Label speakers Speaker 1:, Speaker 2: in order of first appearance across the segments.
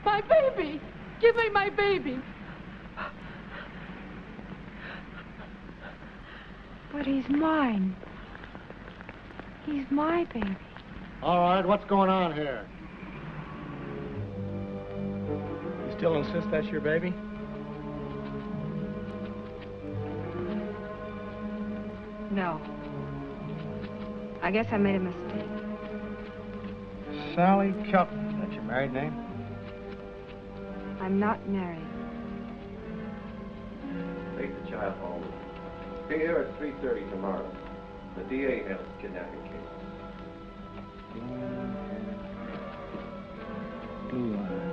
Speaker 1: My baby! Give me my baby!
Speaker 2: But he's mine. He's my baby.
Speaker 3: All right, what's going on here?
Speaker 4: You still insist that's your baby?
Speaker 2: No. I guess I made a mistake.
Speaker 4: Sally Kelton. That's your married name?
Speaker 2: I'm not married.
Speaker 5: Take the child home. Be here at 3:30 tomorrow. The DA handles the kidnapping case.
Speaker 4: Blue eyes.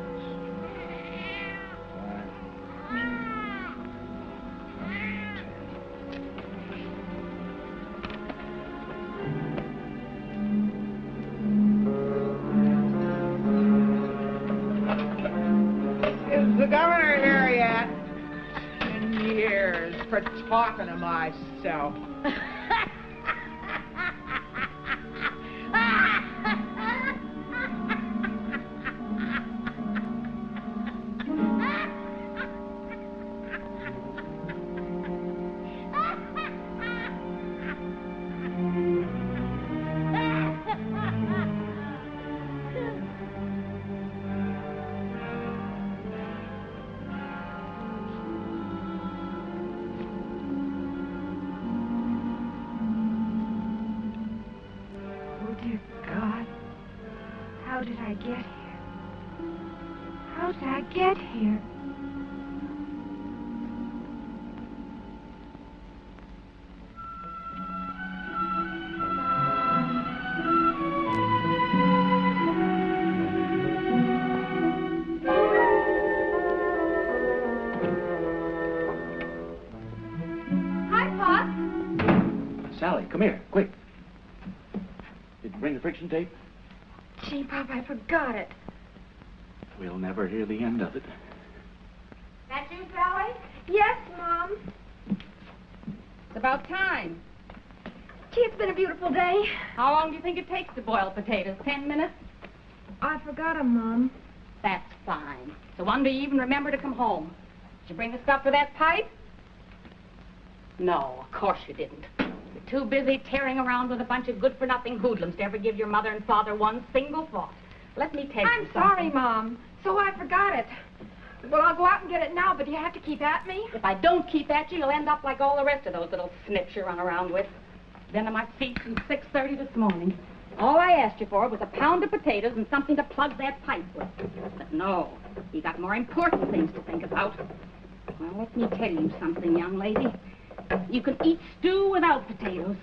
Speaker 6: Is the governor here yet? 10 years for talking to myself.
Speaker 7: Sally, come here, quick. Did you bring the friction tape?
Speaker 2: Gee, Pop, I forgot it.
Speaker 7: We'll never hear the end of it.
Speaker 1: That you, Sally?
Speaker 2: Yes, Mom.
Speaker 1: It's about time.
Speaker 2: Gee, it's been a beautiful day.
Speaker 1: How long do you think it takes to boil potatoes? 10 minutes?
Speaker 2: I forgot 'em, Mom.
Speaker 1: That's fine. It's a wonder you even remember to come home. Did you bring the stuff for that pipe? No, of course you didn't. You're too busy tearing around with a bunch of good-for-nothing hoodlums to ever give your mother and father one single thought. Let me tell you
Speaker 2: I'm
Speaker 1: something.
Speaker 2: sorry, Mom. So I forgot it. Well, I'll go out and get it now, but you have to keep at me.
Speaker 1: If I don't keep at you, you'll end up like all the rest of those little snips you run around with. Been on my feet since 6:30 this morning. All I asked you for was a pound of potatoes and something to plug that pipe with. But no, you got more important things to think about. Well, let me tell you something, young lady. You can eat stew without potatoes.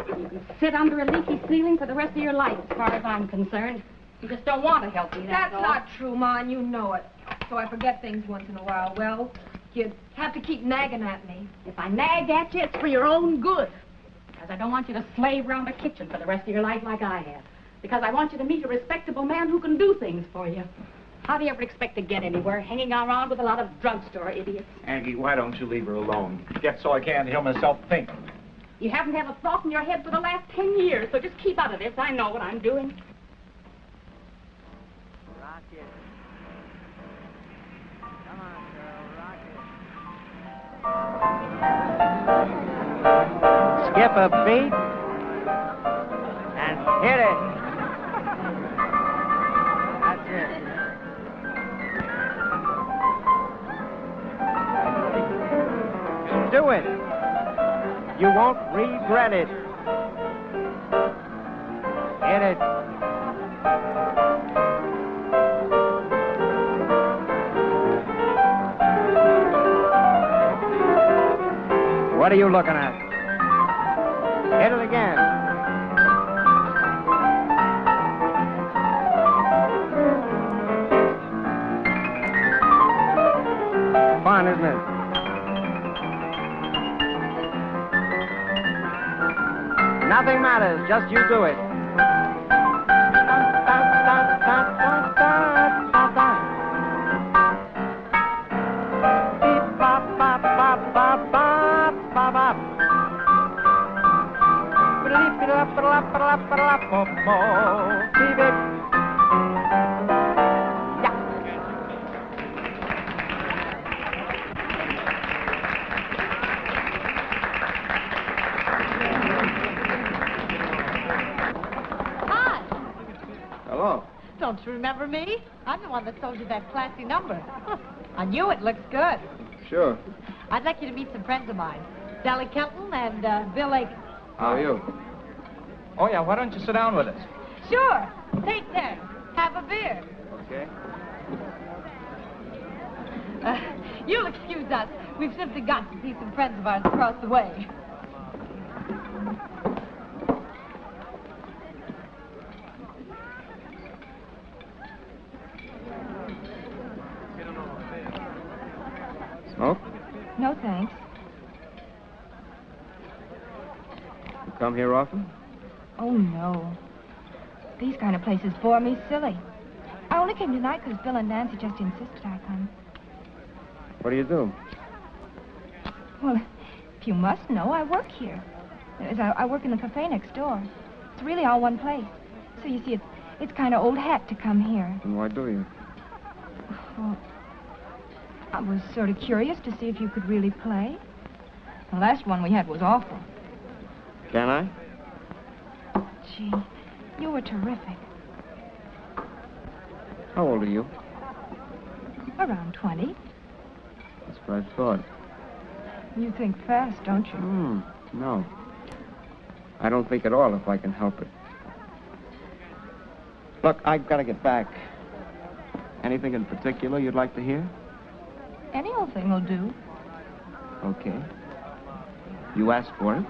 Speaker 1: You can sit under a leaky ceiling for the rest of your life, as far as I'm concerned. You just don't want to help me, that's all.
Speaker 2: That's not true, Ma, and you know it. So I forget things once in a while. Well, you'd have to keep nagging at me.
Speaker 1: If I nag at you, it's for your own good. Because I don't want you to slave around a kitchen for the rest of your life like I have. Because I want you to meet a respectable man who can do things for you. How do you ever expect to get anywhere hanging around with a lot of drugstore idiots?
Speaker 4: Aggie, why don't you leave her alone? Get so I can't hear myself think.
Speaker 1: You haven't had a thought in your head for the last 10 years, so just keep out of this. I know what I'm doing.
Speaker 8: Rock it. Come on, girl, rock it. Skip a beat and hit it. That's it. Do it. You won't regret it. Hit it. What are you looking at? Hit it again. Fun, isn't it? Nothing matters, just you do it.
Speaker 9: remember me? I'm the one that sold you that classy number. On you, it looks good.
Speaker 5: Sure.
Speaker 9: I'd like you to meet some friends of mine. Sally Kelton and Bill Aiken.
Speaker 5: How are you?
Speaker 4: Oh, yeah, why don't you sit down with us?
Speaker 9: Sure. Take 10. Have a beer.
Speaker 5: Okay.
Speaker 9: You'll excuse us. We've simply got to see some friends of ours across the way.
Speaker 5: Smoke?
Speaker 2: No, thanks.
Speaker 5: You come here often?
Speaker 2: Oh, no. These kind of places bore me silly. I only came tonight because Bill and Nancy just insisted I come.
Speaker 5: What do you do?
Speaker 2: Well, if you must know, I work here. I work in the cafe next door. It's really all one place. So you see, it's kind of old hat to come here.
Speaker 5: And why do you?
Speaker 2: Well, I was sort of curious to see if you could really play. The last one we had was awful.
Speaker 5: Can I?
Speaker 2: Gee, you were terrific.
Speaker 5: How old are you?
Speaker 2: Around 20.
Speaker 5: That's what I thought.
Speaker 2: You think fast, don't you?
Speaker 5: No. I don't think at all if I can help it. Look, I've got to get back. Anything in particular you'd like to hear?
Speaker 2: Any old thing will do.
Speaker 5: Okay. You asked for it.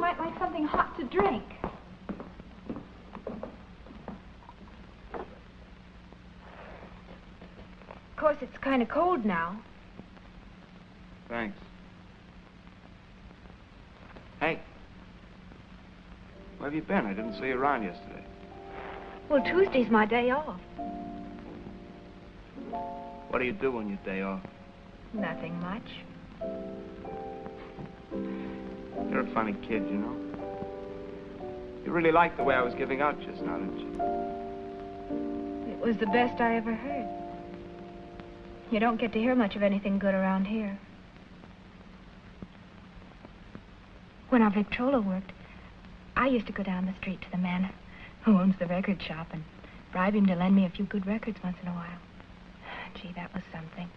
Speaker 2: might like something hot to drink. Of course, it's kind of cold now.
Speaker 7: Thanks. Hey. Where have you been? I didn't see you around yesterday.
Speaker 2: Well, Tuesday's my day off.
Speaker 7: What do you do on your day off?
Speaker 2: Nothing much.
Speaker 7: You're a funny kid, you know. You really liked the way I was giving out just now, didn't you?
Speaker 2: It was the best I ever heard. You don't get to hear much of anything good around here. When our Victrola worked, I used to go down the street to the man who owns the record shop and bribe him to lend me a few good records once in a while. Gee, that was something.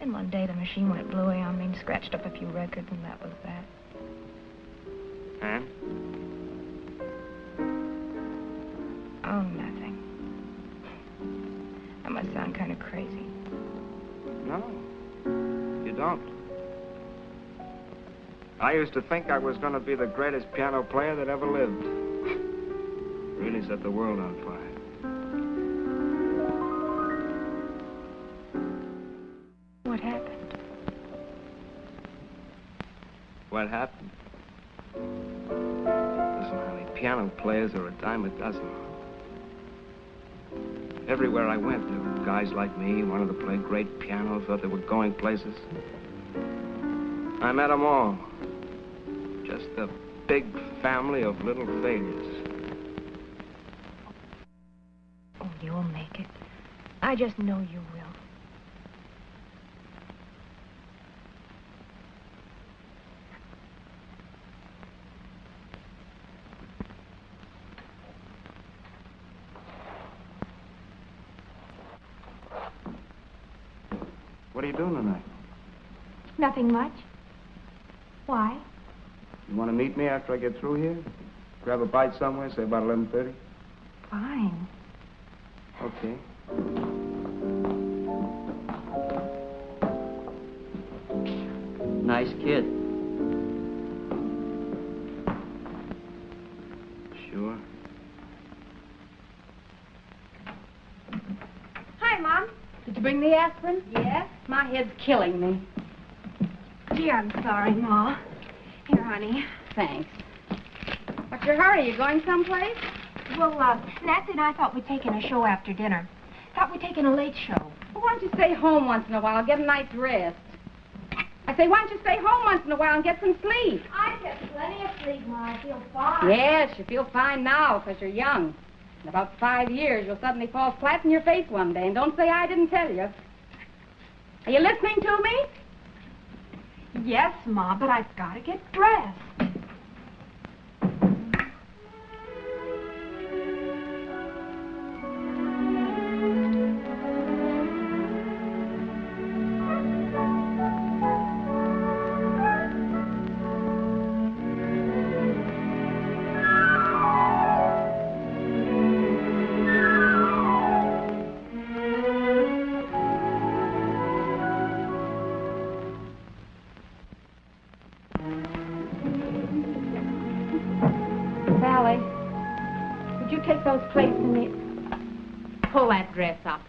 Speaker 2: Then one day the machine went blue on me and scratched up a few records, and that was that.
Speaker 7: And?
Speaker 2: Oh, nothing. I must sound kind of crazy.
Speaker 7: No, you don't. I used to think I was going to be the greatest piano player that ever lived. Really set the world on fire.
Speaker 2: What happened?
Speaker 7: What happened? Listen, honey, piano players are a dime a dozen. Everywhere I went, there were guys like me who wanted to play great piano, thought they were going places. I met them all. Just a big family of little failures.
Speaker 2: Oh, you'll make it. I just know you will.
Speaker 7: What are you doing tonight?
Speaker 2: Nothing much. Why?
Speaker 7: You want to meet me after I get through here? Grab a bite somewhere, say about 11:30?
Speaker 2: Fine.
Speaker 7: Okay.
Speaker 8: Nice kid.
Speaker 7: Sure.
Speaker 2: Hi, Mom.
Speaker 1: Did you bring the aspirin?
Speaker 2: Yes?
Speaker 1: My head's killing me.
Speaker 2: Gee, I'm sorry, Ma. Here, honey.
Speaker 1: Thanks. What's your hurry? You going someplace?
Speaker 2: Well, Nancy and I thought we'd take in a show after dinner. Thought we'd take in a late show.
Speaker 1: Well, why don't you stay home once in a while and get a night's rest? I say, why don't you stay home once in a while and get some sleep?
Speaker 2: I get plenty of sleep, Ma. I feel fine.
Speaker 1: Yes, you feel fine now because you're young. In about 5 years, you'll suddenly fall flat in your face one day, and don't say I didn't tell you. Are you listening to me?
Speaker 2: Yes, Ma, but I've got to get dressed.
Speaker 1: Sally, would you take those plates and pull that dress up?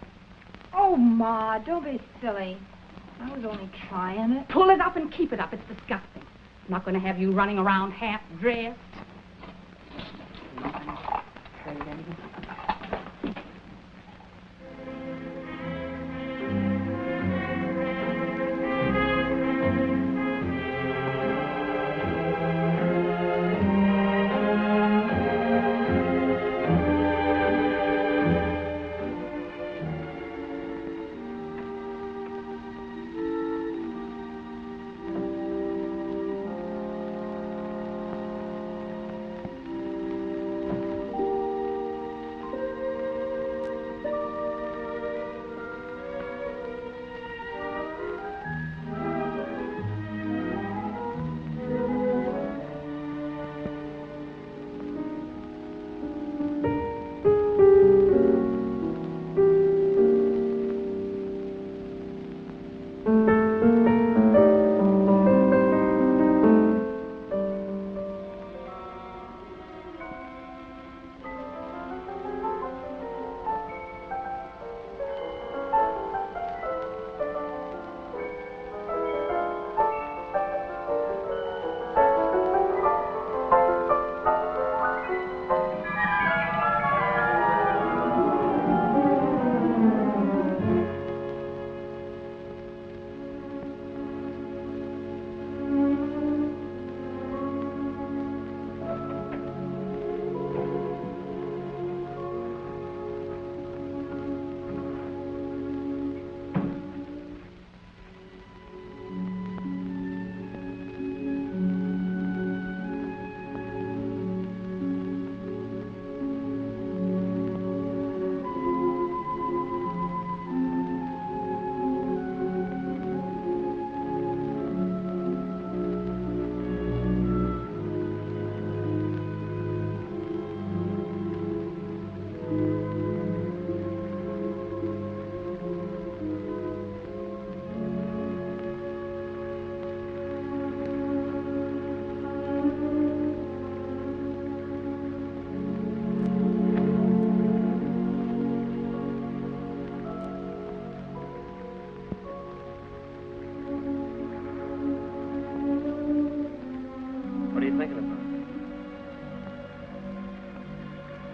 Speaker 2: Oh, Ma, don't be silly. I was only trying it.
Speaker 1: Pull it up and keep it up. It's disgusting. I'm not going to have you running around half dressed.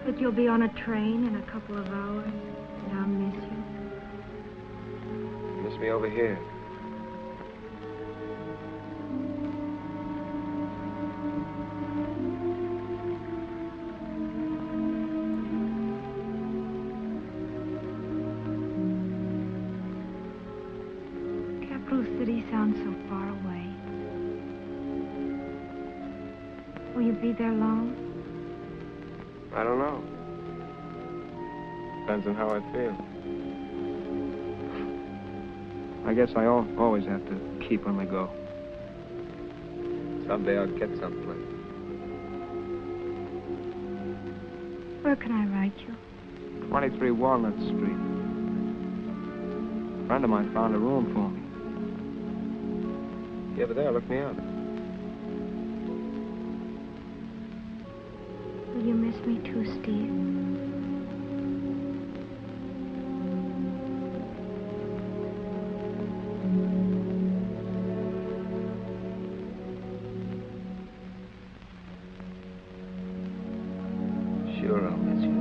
Speaker 2: But you'll be on a train in a couple of hours, and I'll miss you.
Speaker 7: Miss me over here.
Speaker 2: Capital City sounds so far away. Will you be there long?
Speaker 7: I don't know. Depends on how I feel. I guess I always have to keep on the go. Someday I'll get someplace.
Speaker 2: Where can I write you?
Speaker 7: 23 Walnut Street. A friend of mine found a room for me. If you're ever there, look me up.
Speaker 2: Will you miss me too, Steve?
Speaker 7: Sure, I'll miss you.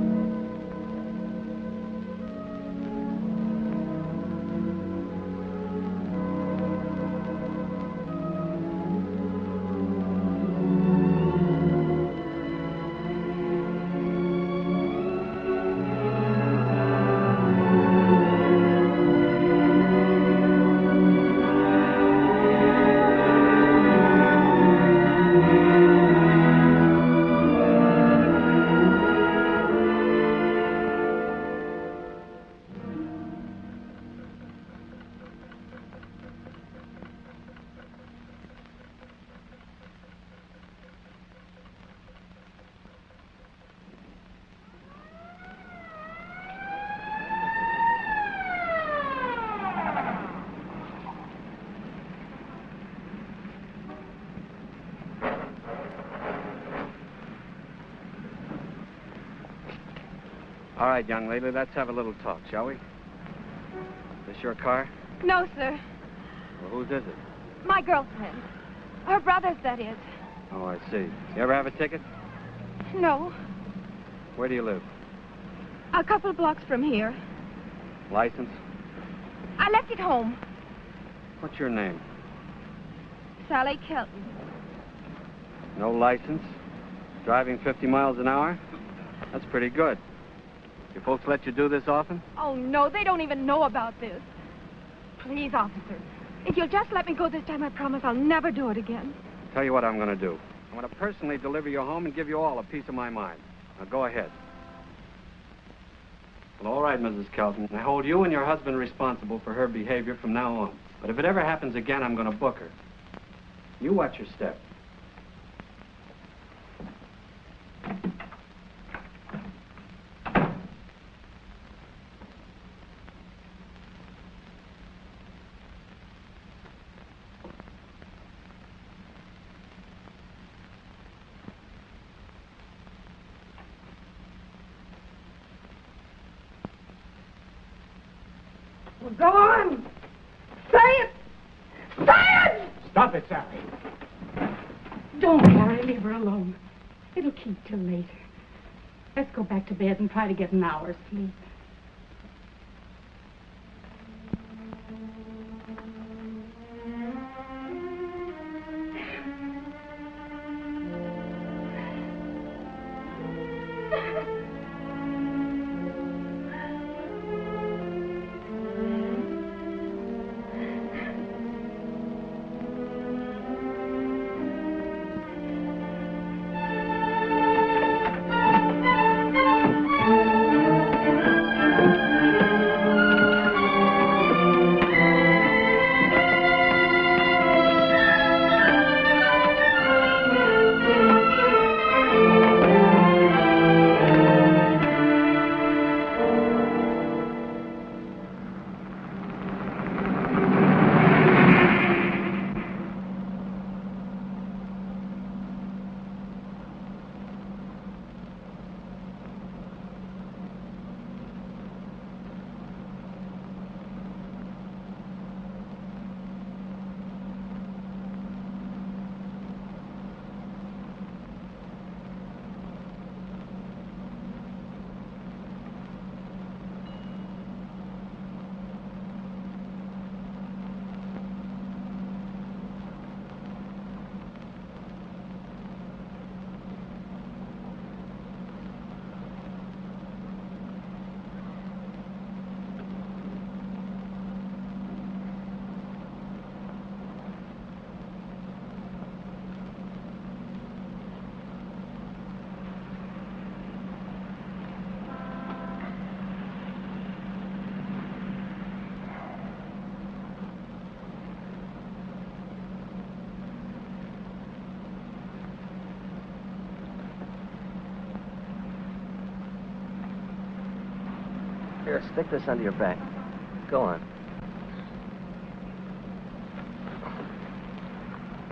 Speaker 8: All right, young lady, let's have a little talk, shall we? Is this your car?
Speaker 9: No, sir.
Speaker 8: Well, whose is it?
Speaker 9: My girlfriend. Her brother's, that is.
Speaker 8: Oh, I see. You ever have a ticket?
Speaker 9: No.
Speaker 8: Where do you live?
Speaker 9: A couple blocks from here.
Speaker 8: License?
Speaker 9: I left it home.
Speaker 8: What's your name?
Speaker 9: Sally Kelton.
Speaker 8: No license? Driving 50 miles an hour? That's pretty good. Your folks let you do this often?
Speaker 9: Oh, no, they don't even know about this. Please, officer, if you'll just let me go this time, I promise I'll never do it again.
Speaker 8: Tell you what I'm going to do. I'm going to personally deliver you home and give you all a piece of my mind. Now, go ahead. Well, all right, Mrs. Kelton. I hold you and your husband responsible for her behavior from now on. But if it ever happens again, I'm going to book her. You watch your step.
Speaker 1: Well, go on. Say it. Say it!
Speaker 4: Stop it, Sally.
Speaker 1: Don't worry. Leave her alone. It'll keep till later. Let's go back to bed and try to get an hour's sleep.
Speaker 10: Here, stick this under your back. Go on.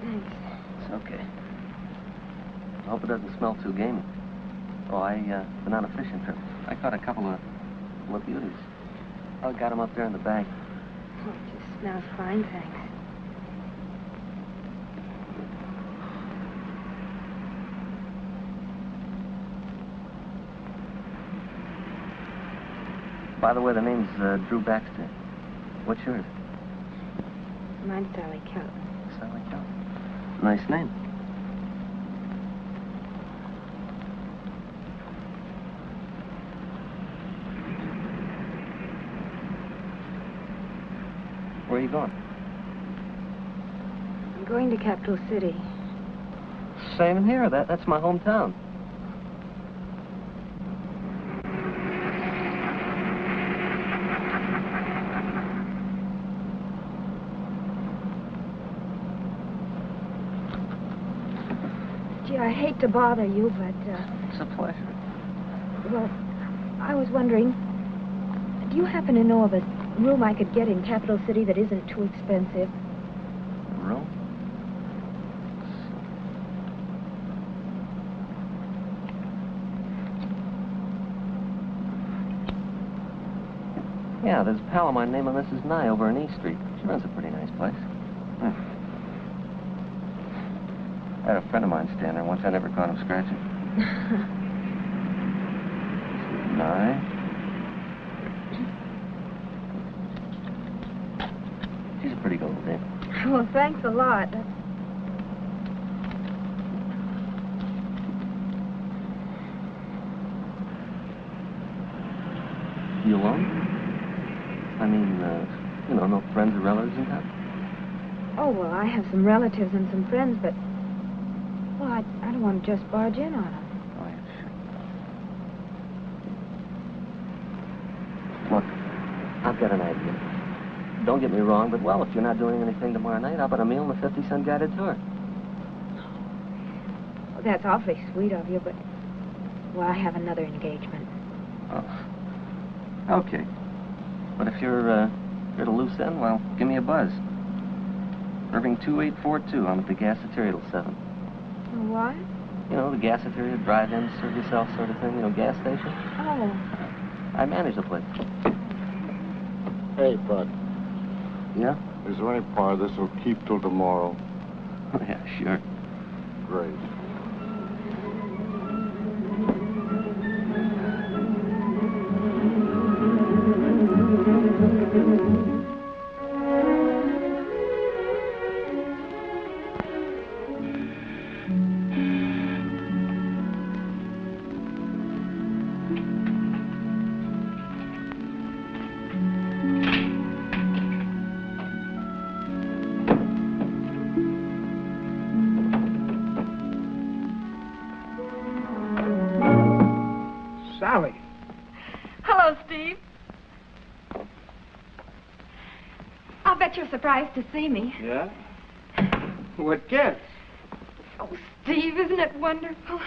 Speaker 2: Thanks.
Speaker 10: It's okay. I hope it doesn't smell too gamey. Oh, been on a fishing trip. I caught a couple of beauties. I got them up there in the bank.
Speaker 2: Oh, it just smells fine, thanks.
Speaker 10: By the way, the name's Drew Baxter. What's yours?
Speaker 2: Mine's Sally Kelton.
Speaker 10: Sally Kelton. Nice name. Where are you going?
Speaker 2: I'm going to Capital City.
Speaker 10: Same here. That's my hometown.
Speaker 2: Gee, I hate to bother you, but,
Speaker 10: It's a pleasure.
Speaker 2: well, I was wondering, do you happen to know of a room I could get in Capital City that isn't too expensive?
Speaker 10: Room? Yeah, there's a pal of mine named Mrs. Nye over on E Street. She runs a pretty nice place. I had a friend of mine stand there once. I never caught him scratching. Nye? She's a pretty good name.
Speaker 2: Well, thanks a lot.
Speaker 10: You alone? I mean, no friends or relatives in town?
Speaker 2: Oh, well, I have some relatives and some friends, but, well, I don't want to just barge in on them.
Speaker 10: Oh, yeah, sure. Look, I've got an idea. Don't get me wrong, but, well, if you're not doing anything tomorrow night, how about a meal and a 50-cent guided tour?
Speaker 2: Well, that's awfully sweet of you, but, well, I have another engagement.
Speaker 10: Oh. Okay. But if you're at a loose end, well, give me a buzz. Irving 2842. I'm at the Gaseteria till 7.
Speaker 2: What?
Speaker 10: You know, the Gaseteria, drive-in, serve yourself sort of thing, gas station.
Speaker 2: Oh.
Speaker 10: I manage the place.
Speaker 3: Hey, Bud.
Speaker 10: Yeah?
Speaker 3: Is there any part of this will keep till tomorrow?
Speaker 10: Yeah, sure.
Speaker 3: Great.
Speaker 6: Sally.
Speaker 9: Hello, Steve. I'll bet you're surprised to see me.
Speaker 8: Yeah? What gives?
Speaker 9: Oh, Steve, isn't it wonderful?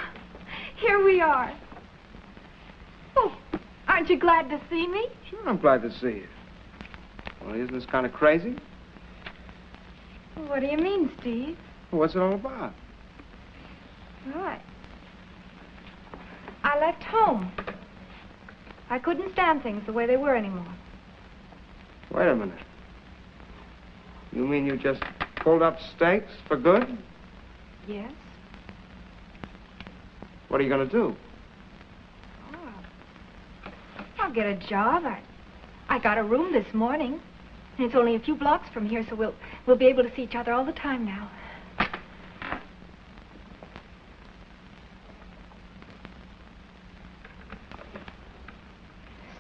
Speaker 9: Here we are. Oh, aren't you glad to see me?
Speaker 7: Sure, I'm glad to see you. Well, isn't this kind of crazy?
Speaker 9: What do you mean, Steve?
Speaker 7: What's it all about?
Speaker 9: Right. I left home. I couldn't stand things the way they were anymore.
Speaker 7: Wait a minute. You mean you just pulled up stakes for good?
Speaker 9: Yes?
Speaker 7: What are you going to do?
Speaker 9: Oh, I'll get a job. I got a room this morning. And it's only a few blocks from here, so we'll be able to see each other all the time now.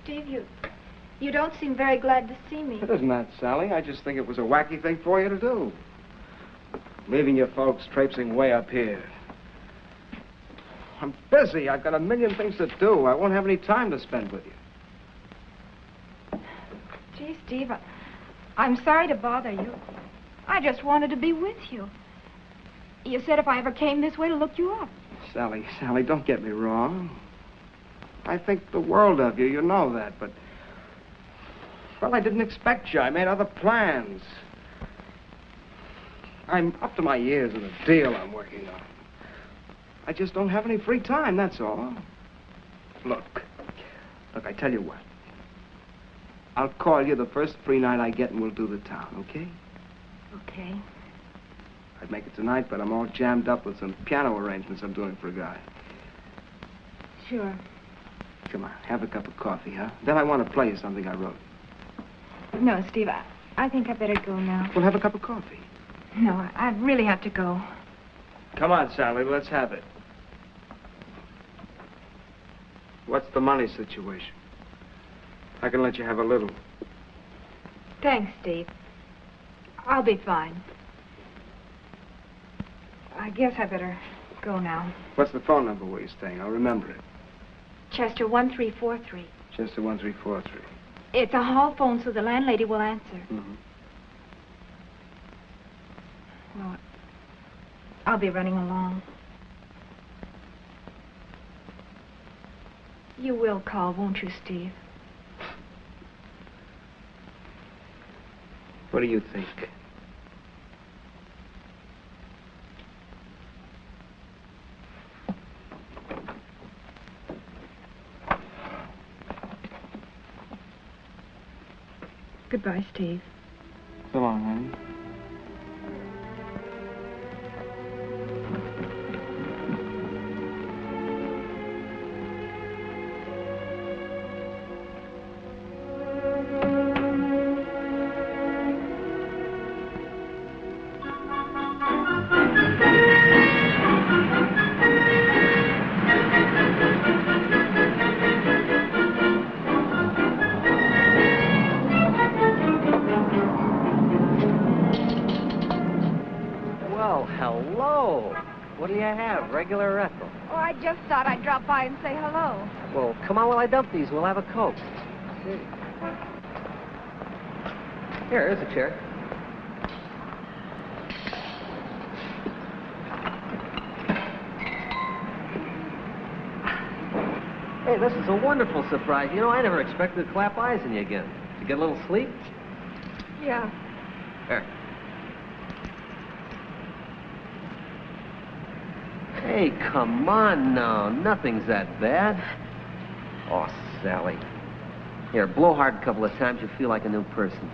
Speaker 9: Steve, you don't seem very glad to see me.
Speaker 7: It isn't that, Sally. I just think it was a wacky thing for you to do. Leaving your folks traipsing way up here. I'm busy. I've got a million things to do. I won't have any time to spend with you.
Speaker 9: Gee, Steve, I'm sorry to bother you. I just wanted to be with you. You said if I ever came this way to look you up.
Speaker 7: Sally, don't get me wrong. I think the world of you, you know that, but Well, I didn't expect you. I made other plans. I'm up to my ears in a deal I'm working on. I just don't have any free time, that's all. Look, I tell you what. I'll call you the first free night I get and we'll do the town, okay?
Speaker 2: Okay.
Speaker 7: I'd make it tonight, but I'm all jammed up with some piano arrangements I'm doing for a guy.
Speaker 2: Sure.
Speaker 7: Come on, have a cup of coffee, huh? Then I want to play you something I wrote.
Speaker 2: No, Steve, I think I better go now.
Speaker 7: We'll have a cup of coffee.
Speaker 2: No, I really have to go.
Speaker 7: Come on, Sally, let's have it. What's the money situation? I can let you have a little.
Speaker 2: Thanks, Steve. I'll be fine. I guess I better go now.
Speaker 7: What's the phone number where you're staying? I'll remember it.
Speaker 2: Chester 1343.
Speaker 7: Chester 1343.
Speaker 2: It's a hall phone, so the landlady will answer.
Speaker 7: Mm-hmm.
Speaker 2: Well, I'll be running along. You will call, won't you, Steve?
Speaker 7: What do you think?
Speaker 2: Goodbye, Steve.
Speaker 7: So long, honey.
Speaker 10: Regular or Ethel?
Speaker 9: Oh, I just thought I'd drop by and say hello.
Speaker 10: Well, come on while I dump these. We'll have a Coke. Here's a chair. Hey, this is a wonderful surprise. You know, I never expected to clap eyes on you again. Did you get a little sleep?
Speaker 9: Yeah.
Speaker 10: There. Hey, come on now. Nothing's that bad. Oh, Sally. Here, blow hard a couple of times. You'll feel like a new person.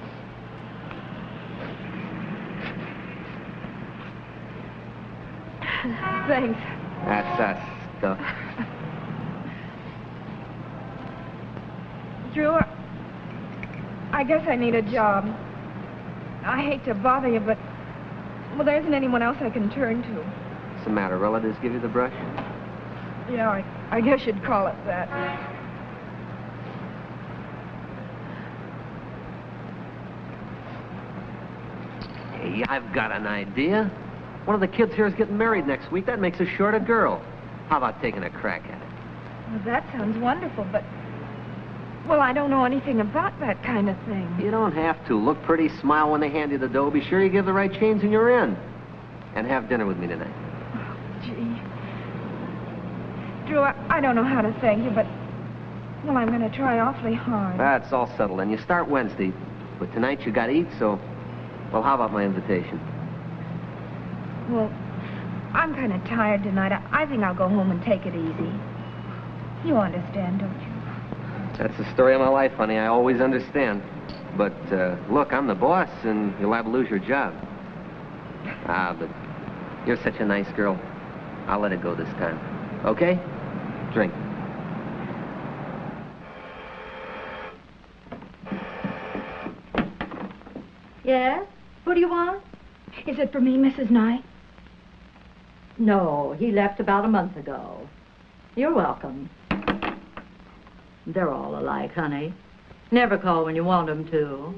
Speaker 9: Thanks.
Speaker 10: That's that stuff.
Speaker 9: Drew, I guess I need a job. I hate to bother you, but, well, there isn't anyone else I can turn to.
Speaker 10: What's the matter? Relatives give you the brush?
Speaker 9: Yeah, I guess you'd call it that.
Speaker 10: Hey, I've got an idea. One of the kids here is getting married next week. That makes us short a girl. How about taking a crack at it?
Speaker 9: Well, that sounds wonderful, but, well, I don't know anything about that kind of thing.
Speaker 10: You don't have to. Look pretty, smile when they hand you the dough. Be sure you give the right change and you're in. And have dinner with me tonight.
Speaker 9: Gee. Drew, I don't know how to thank you, but, well, I'm going to try awfully hard.
Speaker 10: That's all settled. And you start Wednesday. But tonight you got to eat, so, well, how about my invitation?
Speaker 9: Well, I'm kind of tired tonight. I think I'll go home and take it easy. You understand, don't you?
Speaker 10: That's the story of my life, honey. I always understand. But, look, I'm the boss, and you'll have to lose your job. But you're such a nice girl. I'll let it go this time. Okay? Drink.
Speaker 1: Yes? Who do you want?
Speaker 9: Is it for me, Mrs. Nye?
Speaker 1: No, he left about a month ago. You're welcome. They're all alike, honey. Never call when you want them to.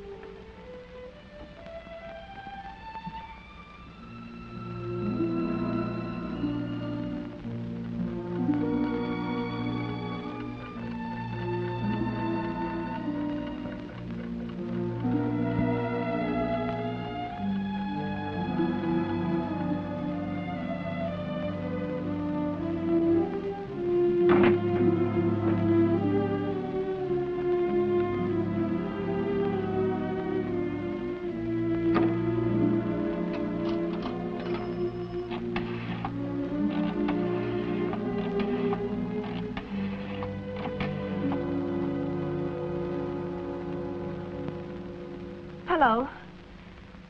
Speaker 2: Hello.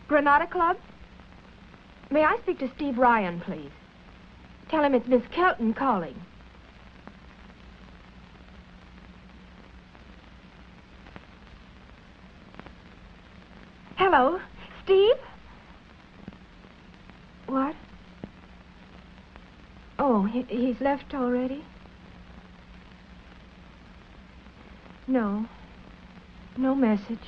Speaker 2: Granada Club? May I speak to Steve Ryan, please? Tell him it's Miss Kelton calling. Hello, Steve? What? Oh, he's left already? No. No message.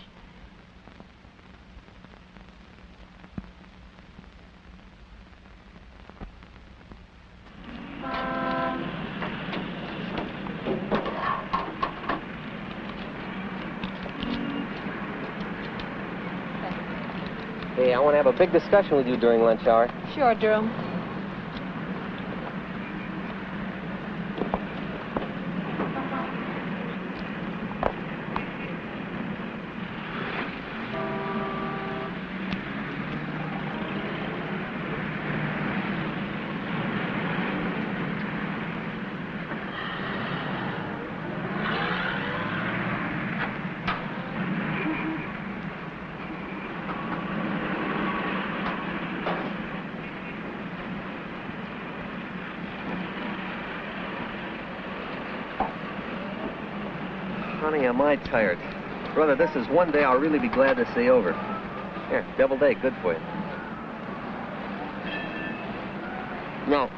Speaker 10: Hey, I want to have a big discussion with you during lunch hour.
Speaker 2: Sure, Drew.
Speaker 10: Honey, am I tired. Brother, this is one day I'll really be glad to see over. Here, deviled egg, good for you. No.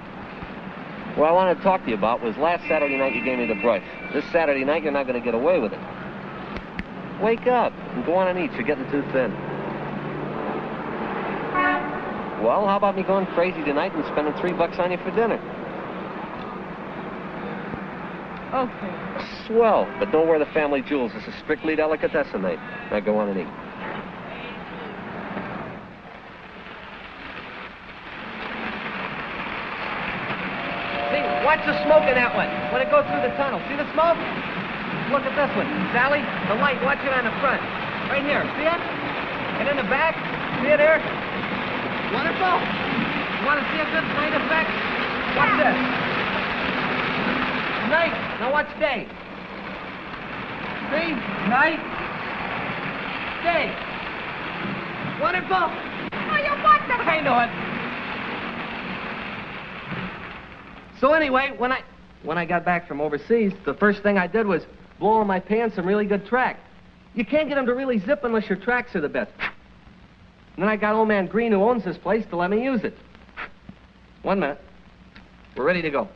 Speaker 10: What I wanted to talk to you about was last Saturday night you gave me the brush. This Saturday night you're not going to get away with it. Wake up and go on and eat. You're getting too thin. Well, how about me going crazy tonight and spending $3 on you for dinner?
Speaker 2: Okay.
Speaker 10: Swell, but don't wear the family jewels. This is strictly delicatessen night. Now go on and eat.
Speaker 7: See, watch the smoke in that one when it goes through the tunnel. See the smoke? Look at this one. Sally, the light, watch it on the front. Right here, see it? And in the back, see it here? Wonderful. You want to see a good night effect? Watch this. Night. Now watch day. See? Night. Day. Wonderful.
Speaker 2: Oh, you want that?
Speaker 7: I know it. So anyway, when I got back from overseas, the first thing I did was blow on my pants some really good track. You can't get them to really zip unless your tracks are the best. And then I got old man Green, who owns this place, to let me use it. 1 minute. We're ready to go.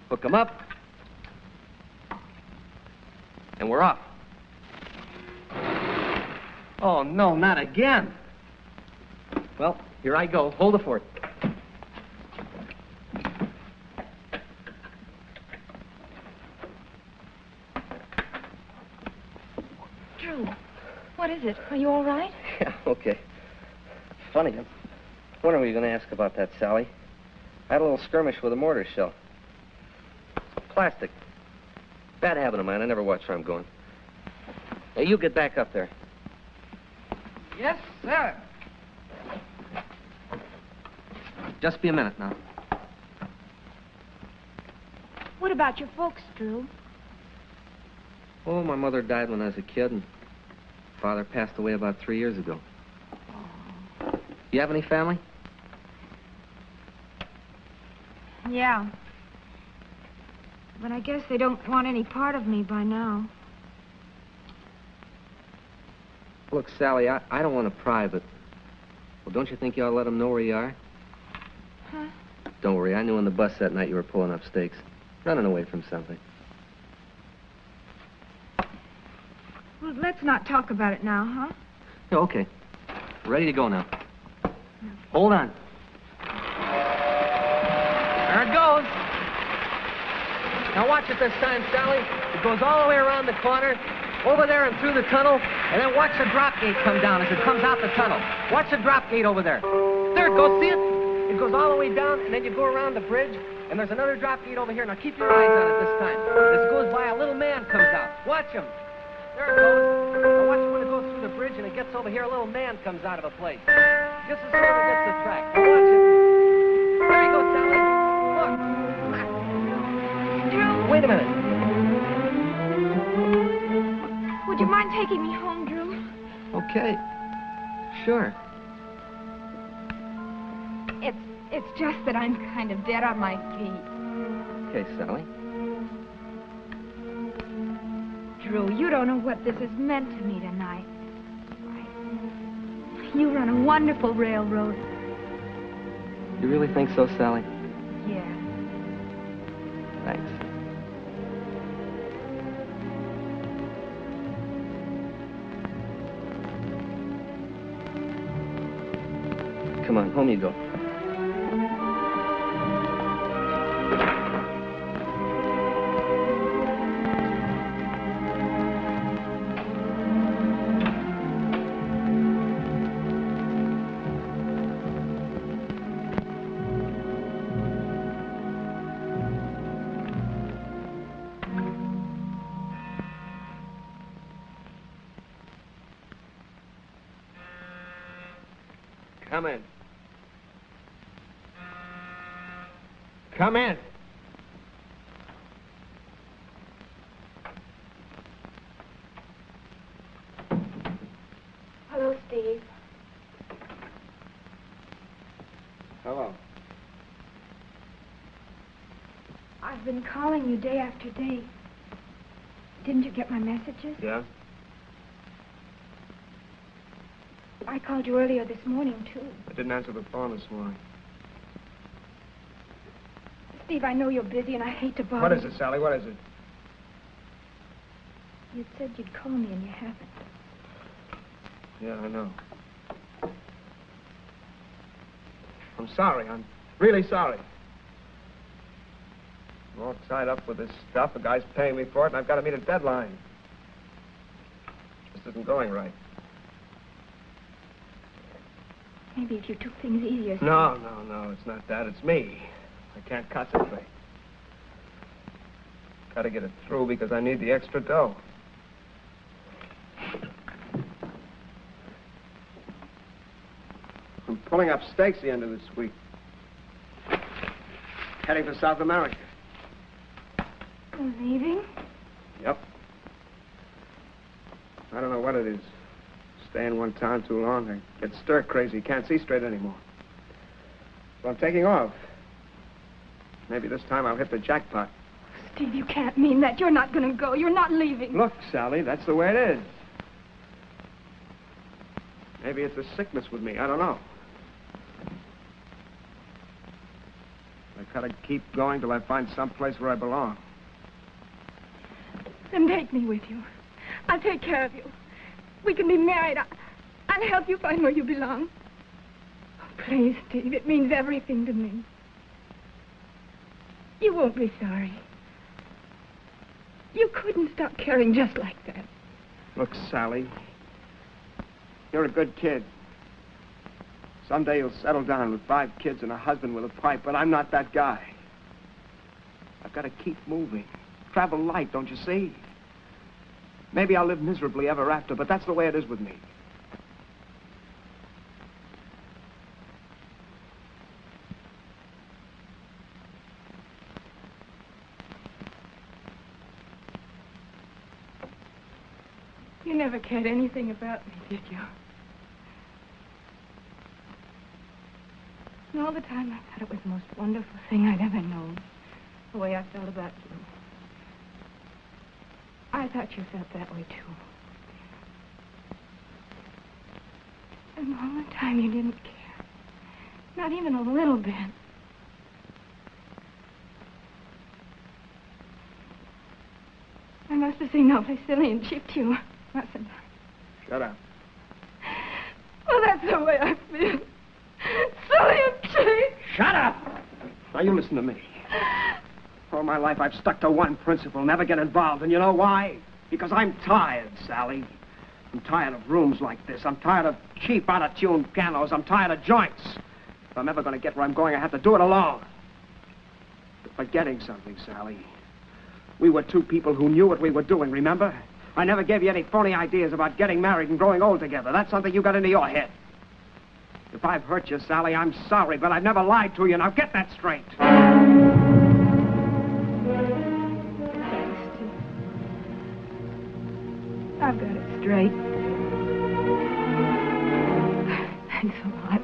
Speaker 7: Hook them up. And we're off. Oh, no, not again. Well, here I go. Hold the fort.
Speaker 2: Drew, what is it? Are you all right?
Speaker 10: Yeah, okay. Funny, I'm wondering what you're going to ask about that, Sally. I had a little skirmish with a mortar shell. Plastic. Bad habit of mine. I never watch where I'm going. Hey, you get back up there.
Speaker 7: Yes, sir. Just be a minute now.
Speaker 2: What about your folks, Drew?
Speaker 10: Oh, my mother died when I was a kid, and father passed away about 3 years ago. You have any family?
Speaker 2: Yeah. But I guess they don't want any part of me by now.
Speaker 10: Look, Sally, I don't want to pry, but... Well, don't you think you ought to let them know where you are?
Speaker 2: Huh?
Speaker 10: Don't worry, I knew on the bus that night you were pulling up stakes. Running away from something.
Speaker 2: Well, let's not talk about it now, huh?
Speaker 10: Yeah, okay. Ready to go now. Hold on.
Speaker 7: There it goes. Now watch it this time, Sally. It goes all the way around the corner, over there and through the tunnel, and then watch the drop gate come down as it comes out the tunnel. Watch the drop gate over there. There it goes, see it? It goes all the way down, and then you go around the bridge, and there's another drop gate over here. Now keep your eyes on it this time. As it goes by, a little man comes out. Watch him. There it goes. Now watch when it goes through the bridge and it gets over here, a little man comes out of a place. Just as soon as it gets the track. Now watch it. There he goes, Sally. Look.
Speaker 2: Drew.
Speaker 7: Wait a minute.
Speaker 2: Would you mind taking me home, Drew?
Speaker 10: Okay. Sure.
Speaker 9: It's just that I'm kind of dead on my feet.
Speaker 10: Okay, Sally.
Speaker 9: Drew, you don't know what this has meant to me tonight. You run a wonderful railroad.
Speaker 10: You really think so, Sally?
Speaker 9: Yeah.
Speaker 10: Thanks. Come on, home you go.
Speaker 7: Come in. Come in.
Speaker 9: Hello, Steve.
Speaker 7: Hello.
Speaker 9: I've been calling you day after day. Didn't you get my messages?
Speaker 7: Yeah?
Speaker 9: I called you earlier this morning, too.
Speaker 7: I didn't answer the phone this morning.
Speaker 9: Steve, I know you're busy, and I hate to bother
Speaker 7: What is it, Sally? What is it?
Speaker 9: You said you'd call me, and you haven't.
Speaker 7: Yeah, I know. I'm sorry. I'm really sorry. I'm all tied up with this stuff. A guy's paying me for it, and I've got to meet a deadline. This isn't going right.
Speaker 9: Maybe if you took things easier.
Speaker 7: No, it's not that. It's me. I can't concentrate. Got to get it through because I need the extra dough. I'm pulling up stakes the end of this week. Heading for South America.
Speaker 9: You're leaving?
Speaker 7: Yep. I don't know what it is. Stay in one town too long, I get stir crazy. Can't see straight anymore. So I'm taking off. Maybe this time I'll hit the jackpot.
Speaker 9: Steve, you can't mean that. You're not going to go. You're not leaving.
Speaker 7: Look, Sally, that's the way it is. Maybe it's a sickness with me. I don't know. I gotta keep going till I find some place where I belong.
Speaker 9: Then take me with you. I'll take care of you. We can be married. I'll help you find where you belong. Oh, please, Steve, it means everything to me. You won't be sorry. You couldn't stop caring just like that.
Speaker 7: Look, Sally, you're a good kid. Someday you'll settle down with 5 kids and a husband with a pipe, but I'm not that guy. I've got to keep moving. Travel light, don't you see? Maybe I'll live miserably ever after, but that's the way it is with me.
Speaker 9: You never cared anything about me, did you? And all the time I thought it was the most wonderful thing I'd ever known, the way I felt about you. I thought you felt that way, too. And all the time you didn't care. Not even a little bit. I must have seemed awfully silly and cheap to you, mustn't I?
Speaker 7: Shut up.
Speaker 9: Well, that's the way I feel. Silly and cheap.
Speaker 7: Shut up! Now you listen to me. All my life I've stuck to one principle, never get involved. And you know why? Because I'm tired, Sally. I'm tired of rooms like this. I'm tired of cheap, out-of-tune pianos. I'm tired of joints. If I'm ever going to get where I'm going, I have to do it alone. You're forgetting something, Sally. We were 2 people who knew what we were doing, remember? I never gave you any phony ideas about getting married and growing old together. That's something you got into your head. If I've hurt you, Sally, I'm sorry, but I've never lied to you. Now get that straight.
Speaker 9: I've got it straight.
Speaker 2: Thanks a lot.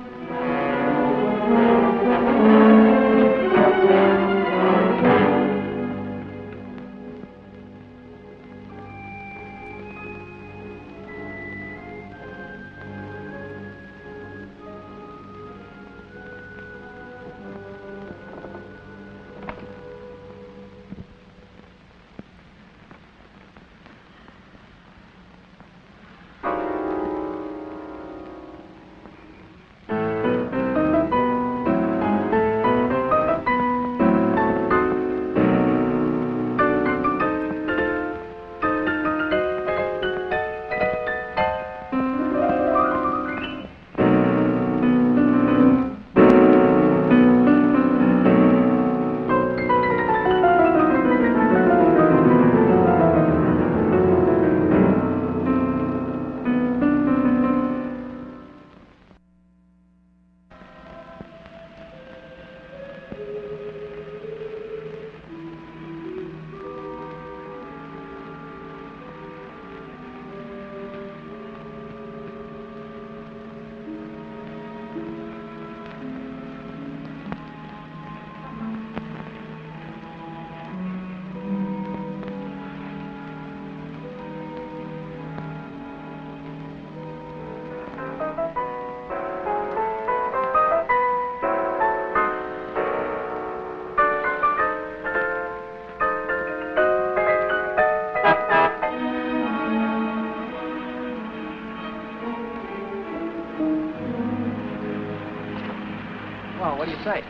Speaker 10: What do you say?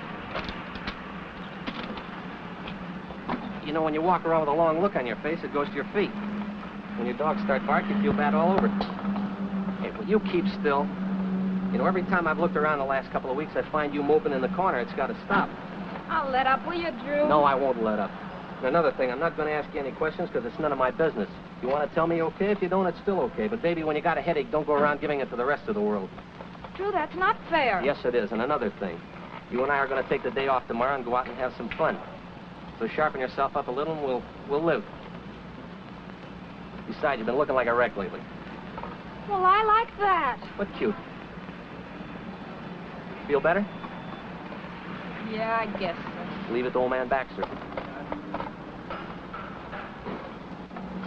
Speaker 10: You know, when you walk around with a long look on your face, it goes to your feet. When your dogs start barking, you feel bad all over. Hey, will you keep still? You know, every time I've looked around the last couple of weeks, I find you moping in the corner. It's got to stop.
Speaker 9: I'll let up, will you, Drew?
Speaker 10: No, I won't let up. And another thing, I'm not going to ask you any questions because it's none of my business. You want to tell me, okay? If you don't, it's still okay. But, baby, when you got a headache, don't go around giving it to the rest of the world.
Speaker 9: Drew, that's not fair.
Speaker 10: Yes, it is. And another thing. You and I are going to take the day off tomorrow and go out and have some fun. So sharpen yourself up a little and we'll live. Besides, you've been looking like a wreck lately.
Speaker 9: Well, I like that.
Speaker 10: But cute. Feel better?
Speaker 9: Yeah, I guess so.
Speaker 10: Leave it to old man Baxter.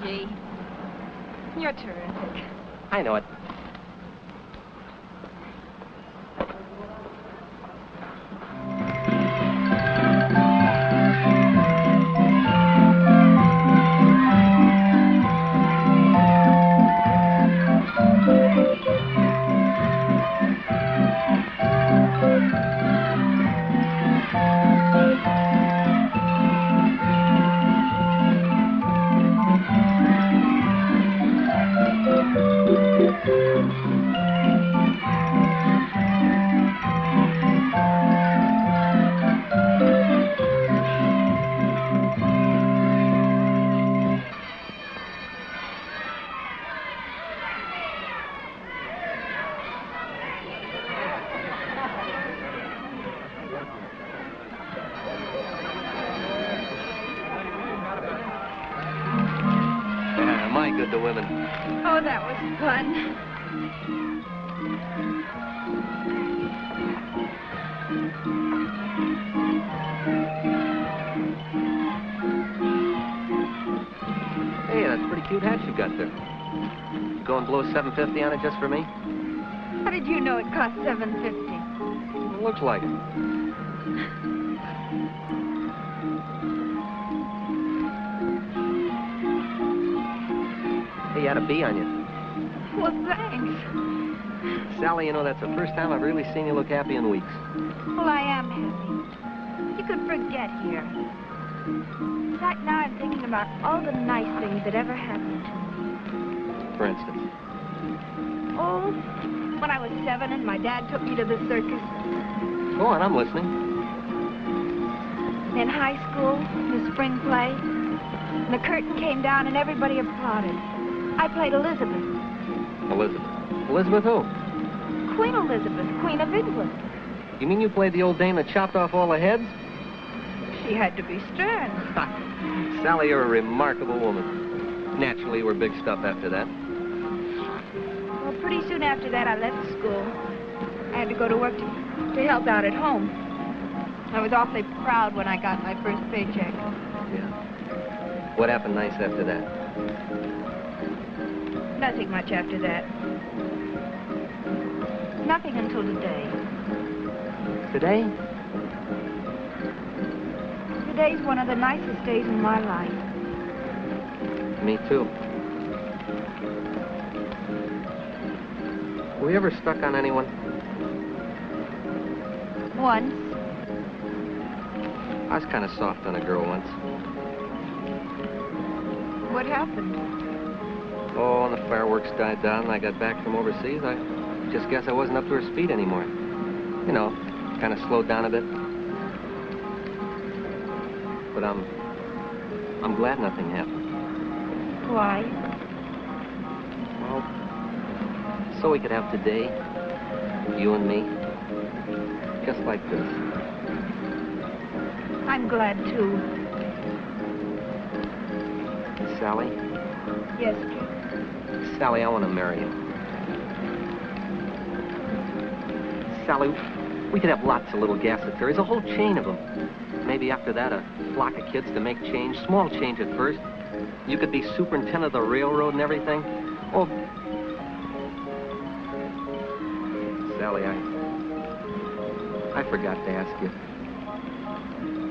Speaker 9: Gee, you're terrific.
Speaker 10: I know it. The women.
Speaker 9: Oh, that was fun.
Speaker 10: Hey, that's a pretty cute hat you got there. You go and blow $7.50 on it just for me?
Speaker 9: How did you know it cost $7.50?
Speaker 10: It looks like it. You had a bee on you.
Speaker 9: Well, thanks.
Speaker 10: Sally, you know, that's the first time I've really seen you look happy in weeks.
Speaker 9: Well, I am happy. You could forget here. In fact, now I'm thinking about all the nice things that ever happened to me.
Speaker 10: For instance?
Speaker 9: Oh, when I was 7 and my dad took me to the circus.
Speaker 10: Go on, I'm listening.
Speaker 9: In high school, the spring play, and the curtain came down and everybody applauded. I played Elizabeth.
Speaker 10: Elizabeth? Elizabeth who?
Speaker 9: Queen Elizabeth, Queen of England.
Speaker 10: You mean you played the old dame that chopped off all the heads?
Speaker 9: She had to be stern.
Speaker 10: Sally, you're a remarkable woman. Naturally, you were big stuff after that.
Speaker 9: Well, pretty soon after that, I left school. I had to go to work to help out at home. I was awfully proud when I got my first paycheck.
Speaker 10: Yeah. What happened nice after that?
Speaker 9: Nothing much after that. Nothing until today.
Speaker 10: Today?
Speaker 9: Today's one of the nicest days in my life.
Speaker 10: Me too. Were you ever stuck on anyone?
Speaker 9: Once.
Speaker 10: I was kind of soft on a girl once.
Speaker 9: What happened?
Speaker 10: Oh, when the fireworks died down and I got back from overseas, I just guess I wasn't up to her speed anymore. You know, kind of slowed down a bit. But I'm glad nothing happened.
Speaker 9: Why?
Speaker 10: Well, so we could have today, you and me, just like this.
Speaker 9: I'm glad, too.
Speaker 10: Sally?
Speaker 9: Yes, Jake.
Speaker 10: Sally, I want to marry you. Sally, we could have lots of little gas theories, a whole chain of them. Maybe after that, a flock of kids to make change, small change at first. You could be superintendent of the railroad and everything. Oh, Sally, I forgot to ask you.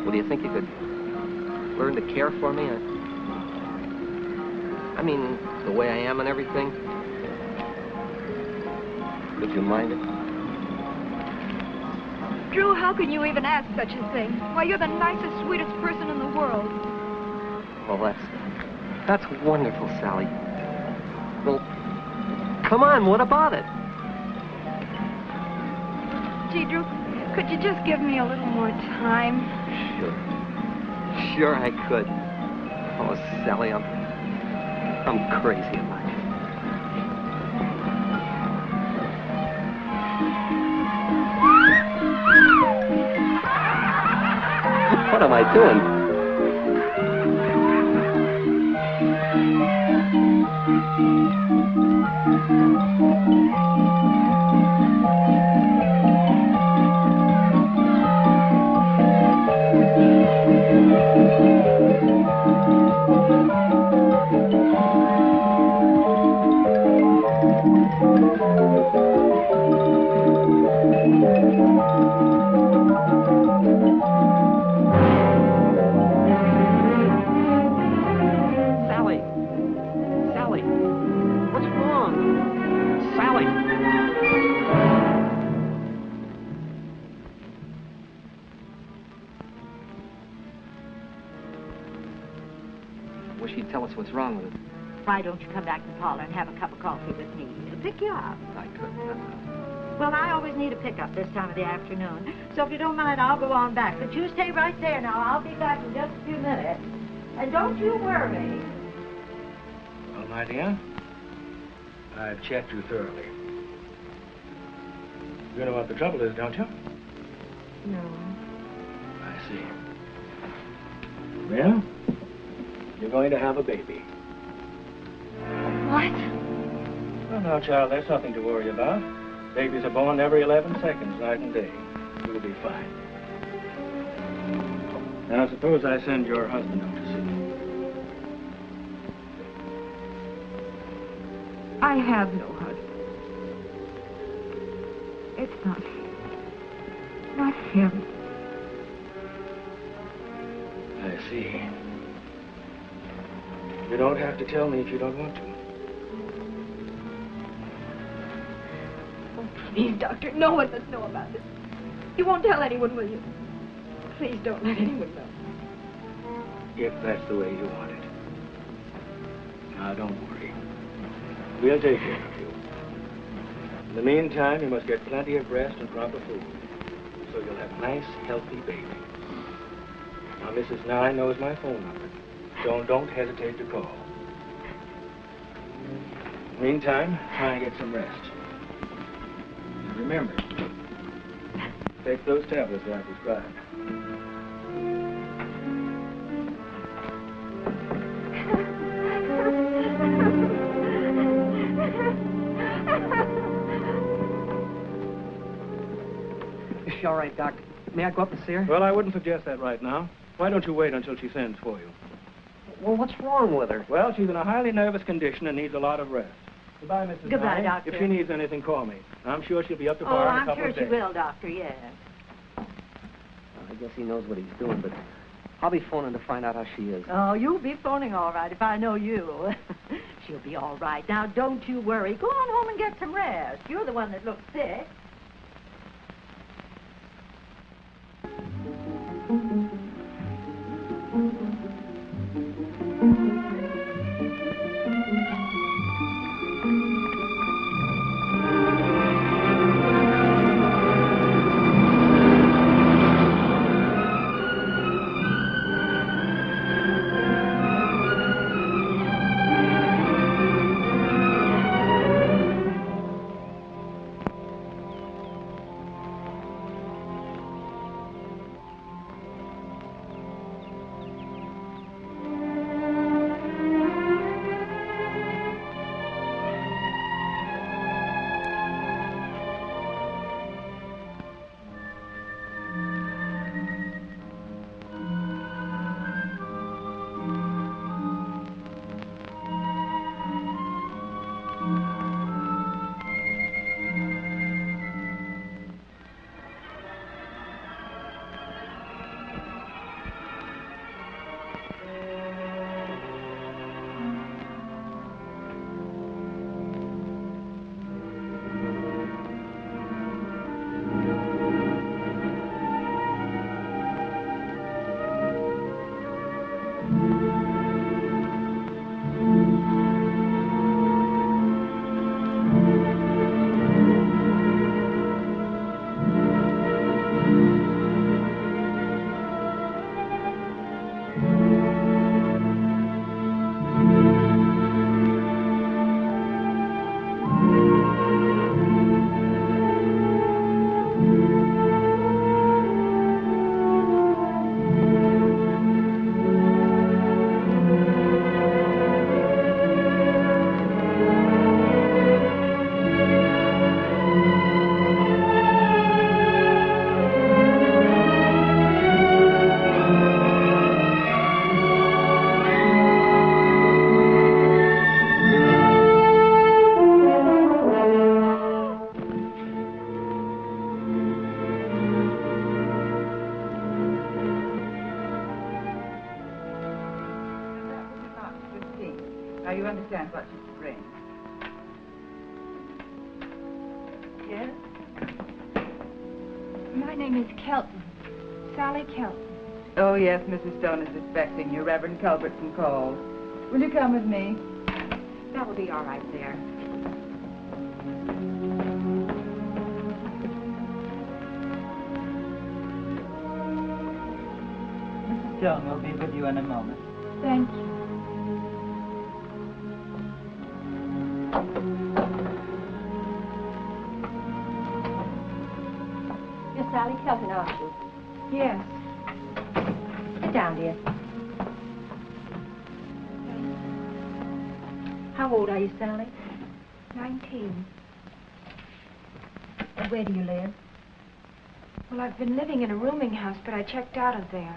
Speaker 10: Well, do you think you could learn to care for me? I mean, the way I am and everything. Would you mind it?
Speaker 9: Drew, how can you even ask such a thing? Why, you're the nicest, sweetest person in the world.
Speaker 10: Well, that's wonderful, Sally. Well, come on, what about it?
Speaker 9: Gee, Drew, could you just give me a little more time?
Speaker 10: Sure I could. Oh, Sally, I'm crazy about you. What am I doing? Sally, what's wrong? Sally. Wish he'd tell us what's wrong with it.
Speaker 11: Why don't you come back to the parlor and have a cup of coffee with me? It'll pick you up.
Speaker 10: I couldn't.
Speaker 11: Well, I always need a pickup this time of the afternoon. So if you don't mind, I'll go on back. But you stay right there now. I'll be back in just a few minutes. And don't you worry.
Speaker 4: Well, my dear, I've checked you thoroughly. You know what the trouble is, don't you?
Speaker 11: No.
Speaker 4: I see. Well, you're going to have a baby.
Speaker 11: What?
Speaker 4: Well, now, child, there's nothing to worry about. Babies are born every 11 seconds, night and day. You'll be fine. Now, suppose I send your husband up to see you.
Speaker 11: I have no husband. It's not him.
Speaker 4: I see. You don't have to tell me if you don't want to.
Speaker 9: Oh, please, Doctor, no one must know about this. You won't tell anyone, will you? Please don't let anyone know.
Speaker 4: If that's the way you want it. Now, don't worry. We'll take care of you. In the meantime, you must get plenty of rest and proper food, so you'll have a nice, healthy baby. Now, Mrs. Nye knows my phone number. Don't hesitate to call. Meantime, try and get some rest. And remember, take those tablets that I prescribed.
Speaker 8: right, Doc. May I go up and see her?
Speaker 4: Well, I wouldn't suggest that right now. Why don't you wait until she sends for you?
Speaker 8: Well, what's wrong with her?
Speaker 4: Well, she's in a highly nervous condition and needs a lot of rest. Goodbye, Mrs.
Speaker 11: Goodbye,
Speaker 4: Nye.
Speaker 11: Doctor.
Speaker 4: If she needs anything, call me. I'm sure she'll be up to
Speaker 11: Oh,
Speaker 4: par in a
Speaker 11: I'm
Speaker 4: couple
Speaker 11: sure
Speaker 4: of
Speaker 11: she
Speaker 4: days.
Speaker 11: will, Doctor, yes.
Speaker 10: I guess he knows what he's doing, but I'll be phoning to find out how she is.
Speaker 11: Oh, you'll be phoning all right if I know you. She'll be all right. Now, don't you worry. Go on home and get some rest. You're the one that looks sick.
Speaker 6: Now, you understand what she's bring. Yes?
Speaker 2: My name is Kelton. Sally Kelton.
Speaker 6: Oh, yes, Mrs. Stone is expecting you. Reverend Culbertson called. Will you come with me?
Speaker 2: That will be all right there.
Speaker 6: Mrs. Stone will be with you in a moment.
Speaker 2: Thank you.
Speaker 12: You're Sally Kelton, aren't you?
Speaker 2: Yes.
Speaker 12: Sit down, dear. How old are you, Sally?
Speaker 2: 19.
Speaker 12: And where do you live?
Speaker 2: Well, I've been living in a rooming house, but I checked out of there.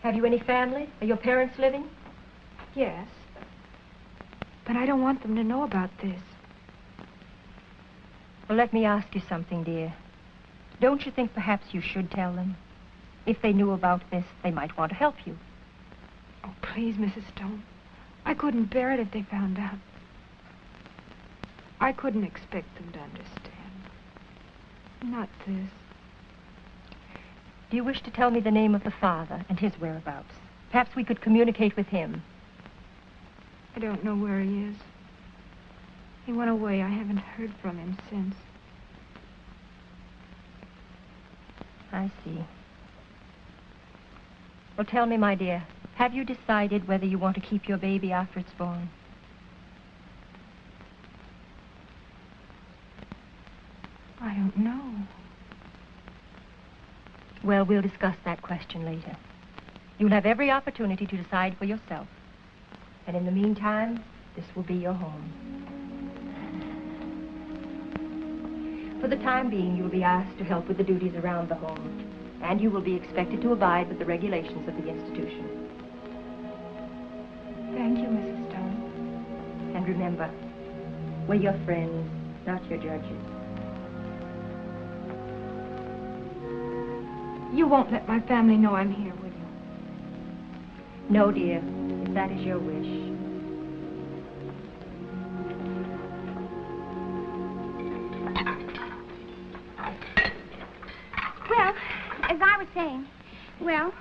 Speaker 12: Have you any family? Are your parents living?
Speaker 2: Yes. But I don't want them to know about this.
Speaker 12: Well, let me ask you something, dear. Don't you think perhaps you should tell them? If they knew about this, they might want to help you.
Speaker 2: Oh, please, Mrs. Stone. I couldn't bear it if they found out. I couldn't expect them to understand. Not this.
Speaker 12: Do you wish to tell me the name of the father and his whereabouts? Perhaps we could communicate with him.
Speaker 2: I don't know where he is. He went away. I haven't heard from him since.
Speaker 12: I see. Well, tell me, my dear, have you decided whether you want to keep your baby after it's born?
Speaker 2: I don't know.
Speaker 12: Well, we'll discuss that question later. You'll have every opportunity to decide for yourself. And in the meantime, this will be your home. For the time being, you'll be asked to help with the duties around the home, and you will be expected to abide with the regulations of the institution.
Speaker 9: Thank you, Mrs. Stone.
Speaker 12: And remember, we're your friends, not your judges.
Speaker 9: You won't let my family know I'm here, will you?
Speaker 12: No, dear, if that is your wish.
Speaker 13: Well, as I was saying, look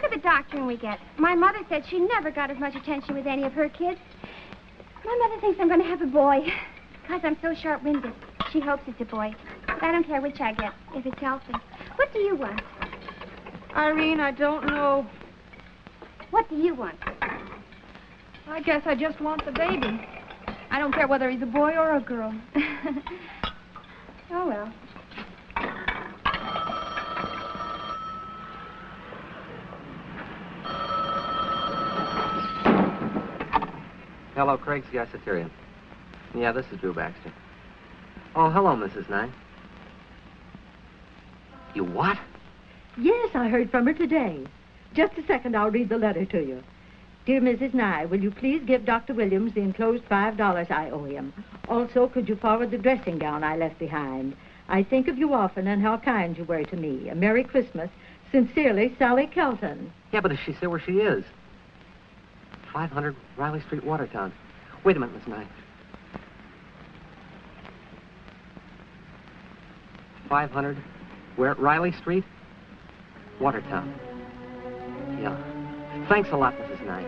Speaker 13: at the doctoring we get. My mother said she never got as much attention with any of her kids. My mother thinks I'm going to have a boy because I'm so short-winded. She hopes it's a boy, but I don't care which I get, if it's healthy. What do you want?
Speaker 9: Irene, I don't know.
Speaker 13: What do you want?
Speaker 9: I guess I just want the baby. I don't care whether he's a boy or a girl.
Speaker 13: Oh, well.
Speaker 10: Hello, Craig's Gazetarian. Yeah, this is Drew Baxter. Oh, hello, Mrs. Nye. You what?
Speaker 11: Yes, I heard from her today. Just a second, I'll read the letter to you. Dear Mrs. Nye, will you please give Dr. Williams the enclosed $5 I owe him? Also, could you forward the dressing gown I left behind? I think of you often and how kind you were to me. A Merry Christmas. Sincerely, Sally Kelton.
Speaker 10: Yeah, but does she say where she is? 500 Riley Street, Watertown. Wait a minute, Miss Nye. 500 where? Riley Street? Watertown. Yeah. Thanks a lot, Mrs. Nye.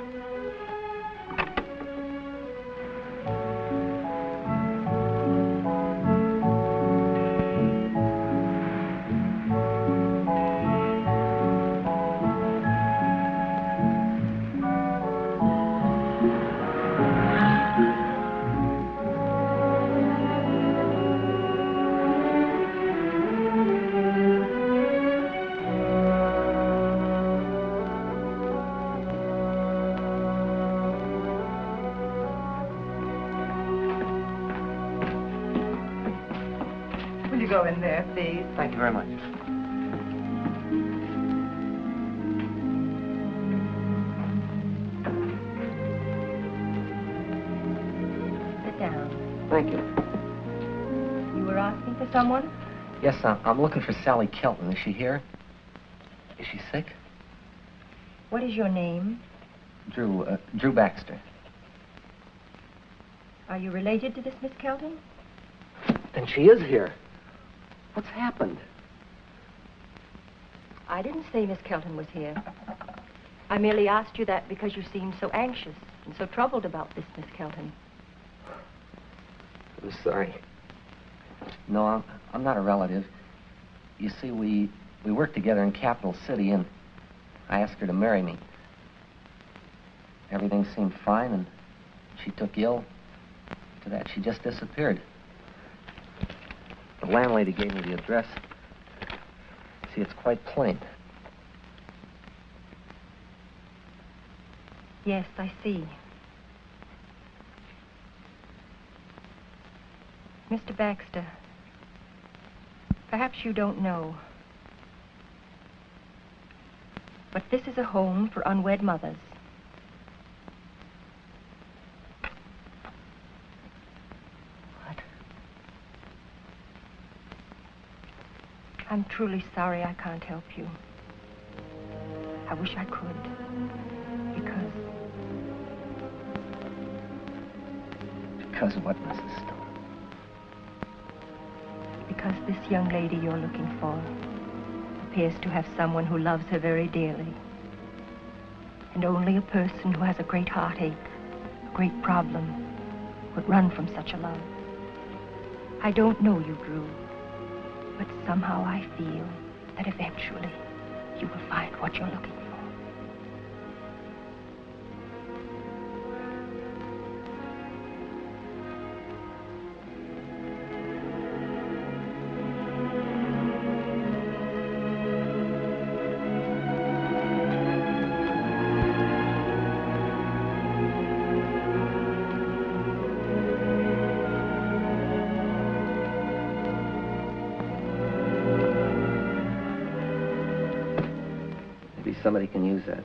Speaker 6: Go in there, please.
Speaker 10: Thank you very much.
Speaker 12: Sit down.
Speaker 10: Thank you.
Speaker 12: You were asking for someone?
Speaker 10: Yes, I'm looking for Sally Kelton. Is she here? Is she sick?
Speaker 12: What is your name?
Speaker 10: Drew Baxter.
Speaker 12: Are you related to this Miss Kelton?
Speaker 10: Then she is here. What's happened?
Speaker 12: I didn't say Miss Kelton was here. I merely asked you that because you seemed so anxious and so troubled about this Miss Kelton.
Speaker 10: I'm sorry. No, I'm not a relative. You see, we worked together in Capital City, and I asked her to marry me. Everything seemed fine, and she took ill. After that, she just disappeared. The landlady gave me the address. See, it's quite plain.
Speaker 12: Yes, I see. Mr. Baxter, perhaps you don't know, but this is a home for unwed mothers. I'm truly sorry I can't help you. I wish I could.
Speaker 10: Because what, Mrs. Stone?
Speaker 12: Because this young lady you're looking for appears to have someone who loves her very dearly. And only a person who has a great heartache, a great problem, would run from such a love. I don't know you, Drew. But somehow I feel that eventually you will find what you're looking for.
Speaker 10: Maybe somebody can use that.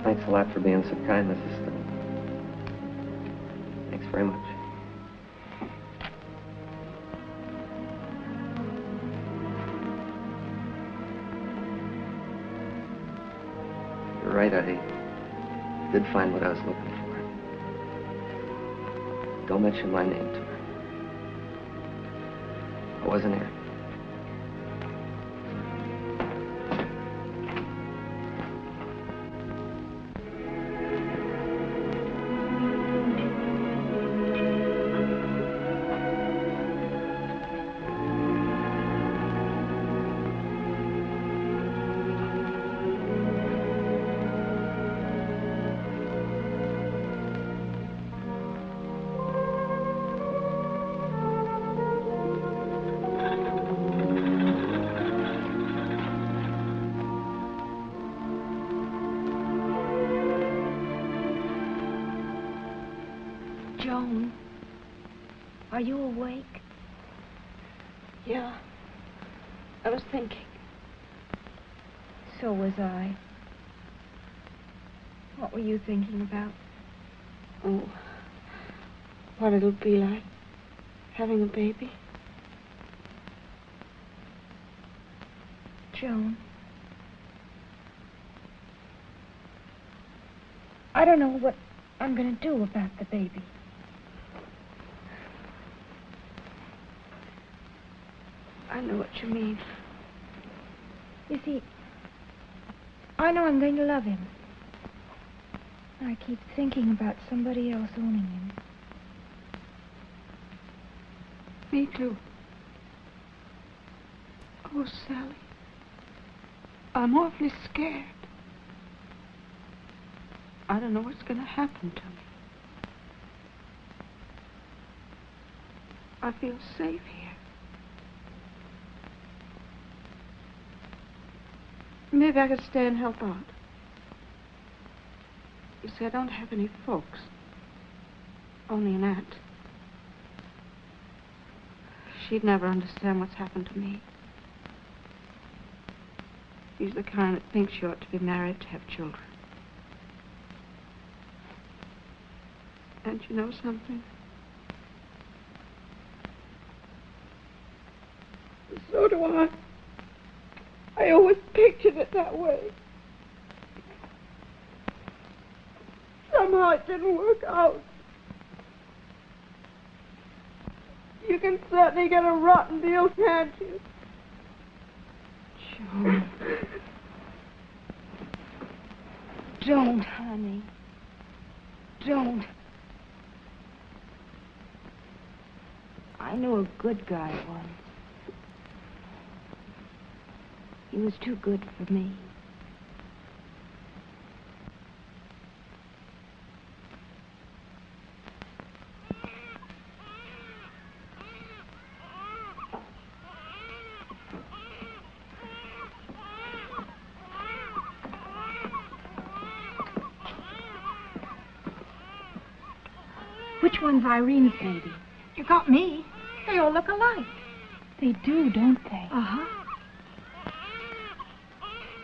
Speaker 10: Thanks a lot for being so kind, Mrs. Stone. Thanks very much. You're right, I did find what I was looking for. Don't mention my name to her. I wasn't here.
Speaker 2: Joan, are you awake?
Speaker 14: Yeah. I was thinking.
Speaker 2: So was I. What were you thinking about?
Speaker 14: Oh, what it'll be like having a baby.
Speaker 2: Joan, I don't know what I'm going to do about the baby.
Speaker 14: I know what you mean.
Speaker 2: You see, I know I'm going to love him. I keep thinking about somebody else owning him.
Speaker 14: Me too. Oh, Sally. I'm awfully scared. I don't know what's going to happen to me. I feel safe here. Maybe I could stay and help out. You see, I don't have any folks. Only an aunt. She'd never understand what's happened to me. She's the kind that thinks she ought to be married to have children. And you know something? So do I. I always pictured it that way. Somehow it didn't work out. You can certainly get a rotten deal, can't you?
Speaker 2: Joan. Don't, honey. Don't. I knew a good guy once. He was too good for me. Which one's Irene's baby?
Speaker 9: You got me. They all look alike.
Speaker 2: They do, don't they?
Speaker 9: Uh-huh.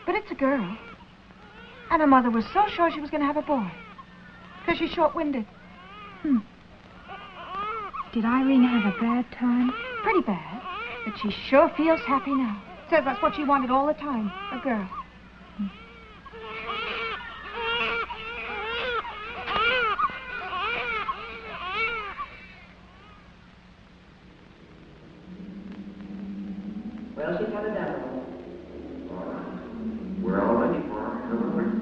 Speaker 9: But it's a girl. And her mother was so sure she was going to have a boy. Because she's short-winded.
Speaker 2: Did Irene have a bad time?
Speaker 9: Pretty bad. But she sure feels happy now. Says that's what she wanted all the time. A girl.
Speaker 10: Well, she's got it down. All right. We're all ready for her. Come over.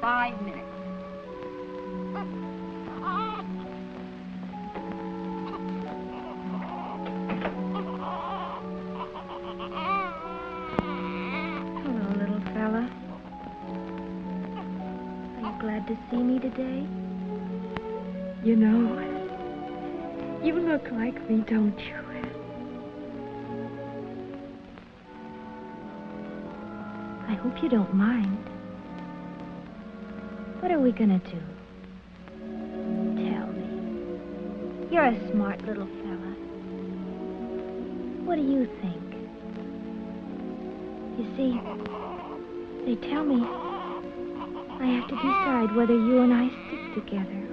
Speaker 1: 5 minutes.
Speaker 2: Hello, little fella. Are you glad to see me today?
Speaker 14: You know, you look like me, don't you?
Speaker 2: I hope you don't mind. What are we gonna do? Tell me. You're a smart little fella. What do you think? You see, they tell me I have to decide whether you and I stick together,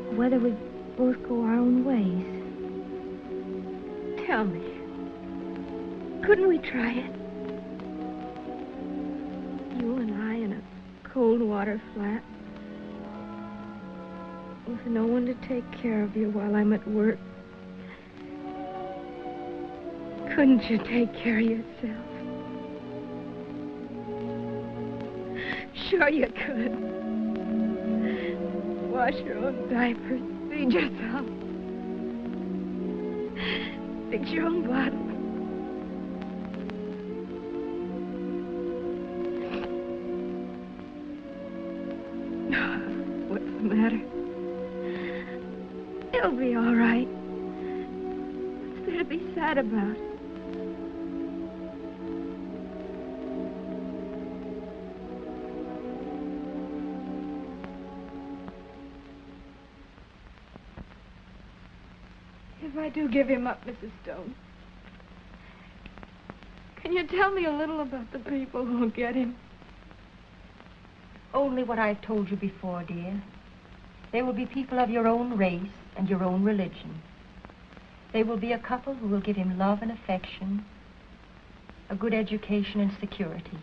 Speaker 2: or whether we both go our own ways.
Speaker 14: Tell me, couldn't we try it? You and I in a cold water flat, with no one to take care of you while I'm at work. Couldn't you take care of yourself? Sure you could. Wash your own diapers, feed yourself, fix your own bottle. What's the matter? It'll be all right. What's there to be sad about? If I do give him up, Mrs. Stone, can you tell me a little about the people who'll get him?
Speaker 12: Only what I've told you before, dear. They will be people of your own race and your own religion. They will be a couple who will give him love and affection, a good education and security.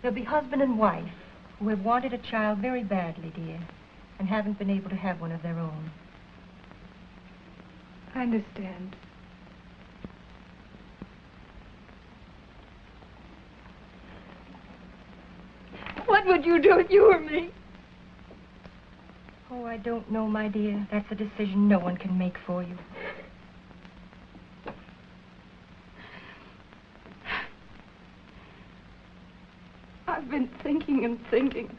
Speaker 12: They'll be husband and wife who have wanted a child very badly, dear, and haven't been able to have one of their own.
Speaker 14: I understand. What would you do if you were me?
Speaker 12: Oh, I don't know, my dear. That's a decision no one can make for you.
Speaker 14: I've been thinking and thinking.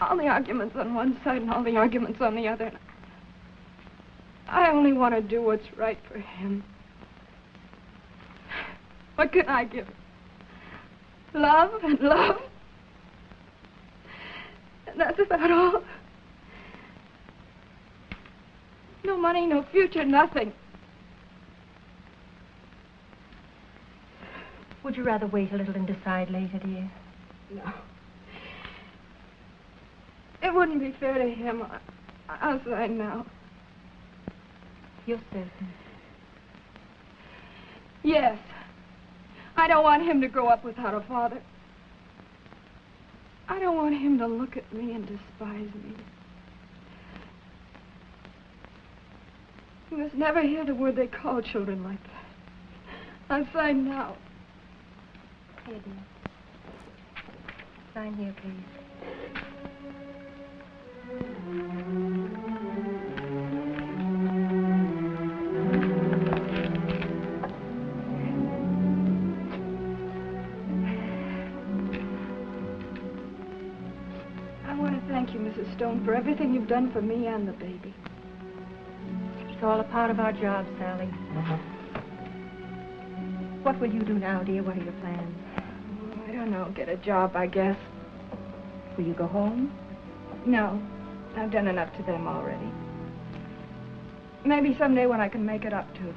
Speaker 14: All the arguments on one side and all the arguments on the other. I only want to do what's right for him. What can I give him? Love and love. And that's about all. No money, no future, nothing.
Speaker 12: Would you rather wait a little and decide later, dear?
Speaker 14: No. It wouldn't be fair to him. I'll sign now.
Speaker 12: You're certain?
Speaker 14: Yes. I don't want him to grow up without a father. I don't want him to look at me and despise me. He must never hear the word they call children like that. I'll sign now.
Speaker 12: Here, dear. Sign here, please.
Speaker 14: Thank you, Mrs. Stone, for everything you've done for me and the baby.
Speaker 12: It's all a part of our job, Sally. What will you do now, dear? What are your plans?
Speaker 14: Oh, I don't know. Get a job, I guess.
Speaker 12: Will you go home?
Speaker 14: No. I've done enough to them already. Maybe someday when I can make it up to them.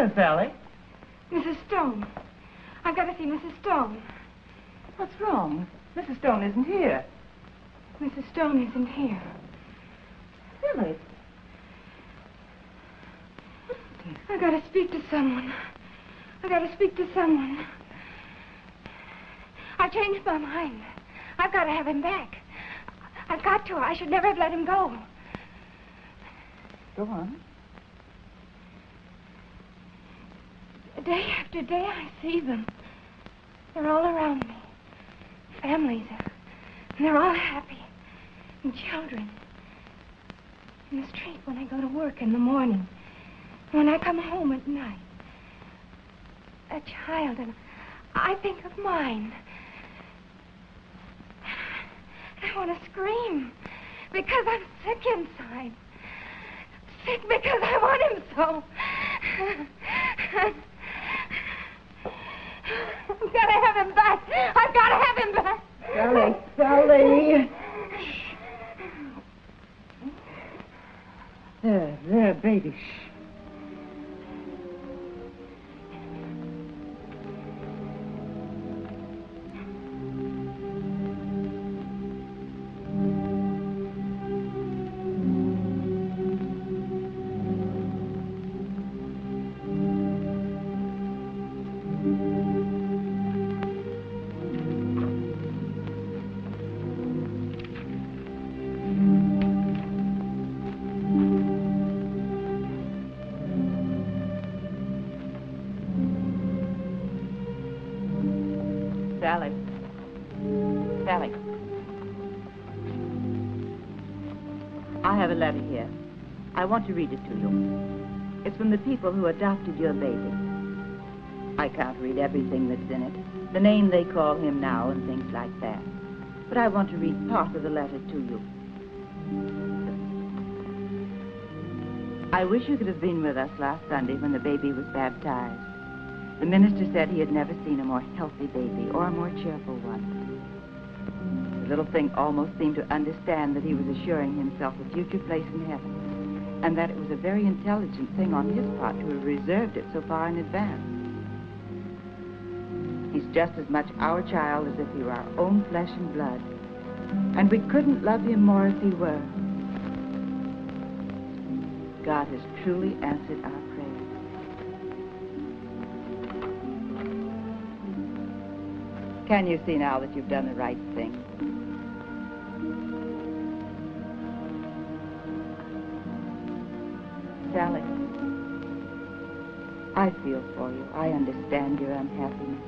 Speaker 6: Yes, Sally.
Speaker 9: Mrs. Stone. I've got to see Mrs. Stone.
Speaker 6: What's wrong? Mrs. Stone isn't here.
Speaker 9: Mrs. Stone isn't here.
Speaker 6: Really?
Speaker 9: I've got to speak to someone. I've got to speak to someone. I've changed my mind. I've got to have him back. I've got to. I should never have let him go.
Speaker 6: Go on.
Speaker 9: Day after day, I see them. They're all around me. Families. And they're all happy. And children. In the street when I go to work in the morning. When I come home at night. A child, and I think of mine. I want to scream. Because I'm sick inside. Sick because I want him so. I've got to have him back. I've got to have him back.
Speaker 6: Sally, Sally. There, baby. Shh. Sally. Sally. I have a letter here. I want to read it to you. It's from the people who adopted your baby. I can't read everything that's in it, the name they call him now and things like that. But I want to read part of the letter to you. I wish you could have been with us last Sunday when the baby was baptized. The minister said he had never seen a more healthy baby or a more cheerful one. The little thing almost seemed to understand that he was assuring himself a future place in heaven, and that it was a very intelligent thing on his part to have reserved it so far in advance. He's just as much our child as if he were our own flesh and blood, and we couldn't love him more if he were. God has truly answered our prayer. Can you see now that you've done the right thing? Sally, I feel for you. I understand your unhappiness.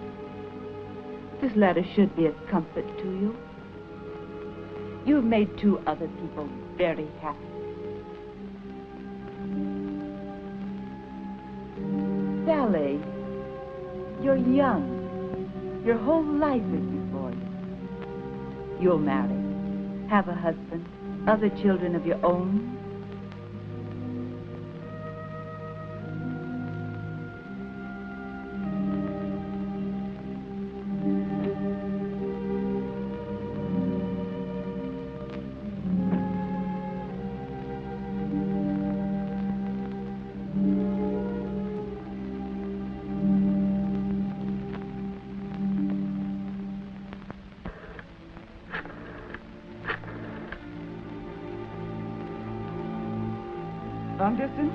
Speaker 6: This letter should be a comfort to you. You've made 2 other people very happy. Sally, you're young. Your whole life is before you. You'll marry, have a husband, other children of your own. Long distance?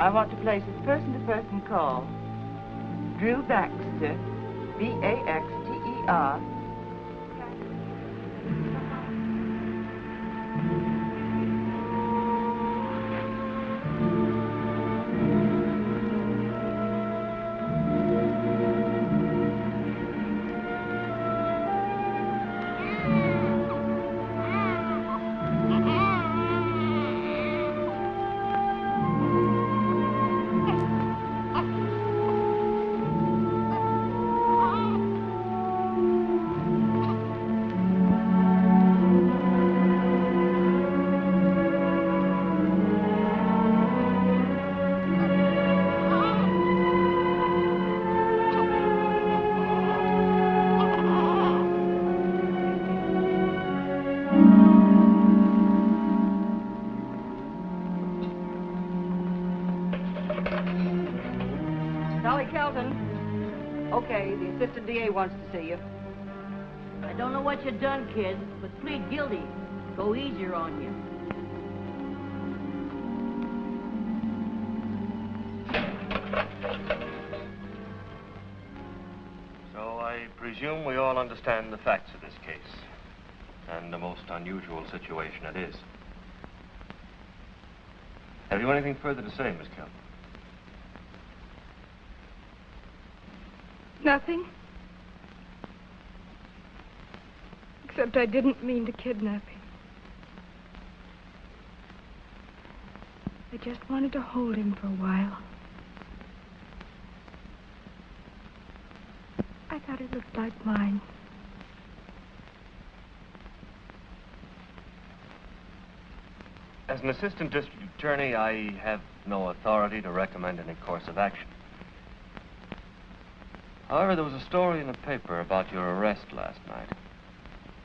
Speaker 6: I want to place a person-to-person call. Drew Baxter, B-A-X-T-E-R.
Speaker 15: Sally Kelton. Okay, the assistant DA wants to see you.
Speaker 16: I don't know what you done, kid, but plead guilty. Go easier on you.
Speaker 5: So I presume we all understand the facts of this case. And the most unusual situation it is. Have you anything further to say, Miss Kelton?
Speaker 14: Nothing. Except I didn't mean to kidnap him. I just wanted to hold him for a while. I thought it looked like mine.
Speaker 5: As an assistant district attorney, I have no authority to recommend any course of action. However, there was a story in the paper about your arrest last night.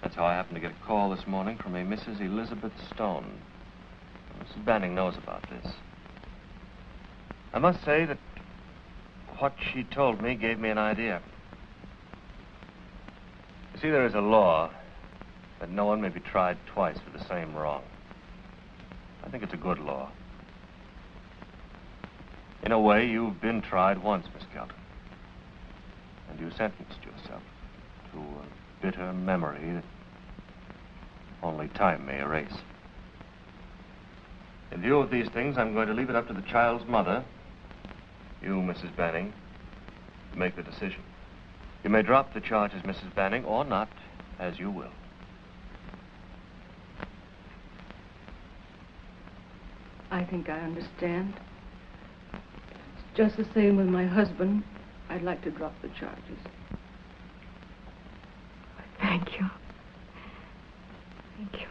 Speaker 5: That's how I happened to get a call this morning from a Mrs. Elizabeth Stone. Mrs. Banning knows about this. I must say that what she told me gave me an idea. You see, there is a law that no one may be tried twice for the same wrong. I think it's a good law. In a way, you've been tried once, Miss Kelton. And you sentenced yourself to a bitter memory that only time may erase. In view of these things, I'm going to leave it up to the child's mother, you, Mrs. Banning, to make the decision. You may drop the charges, Mrs. Banning, or not, as you will.
Speaker 16: I think I understand. It's just the same with my husband. I'd like to drop the charges.
Speaker 14: Thank you. Thank you.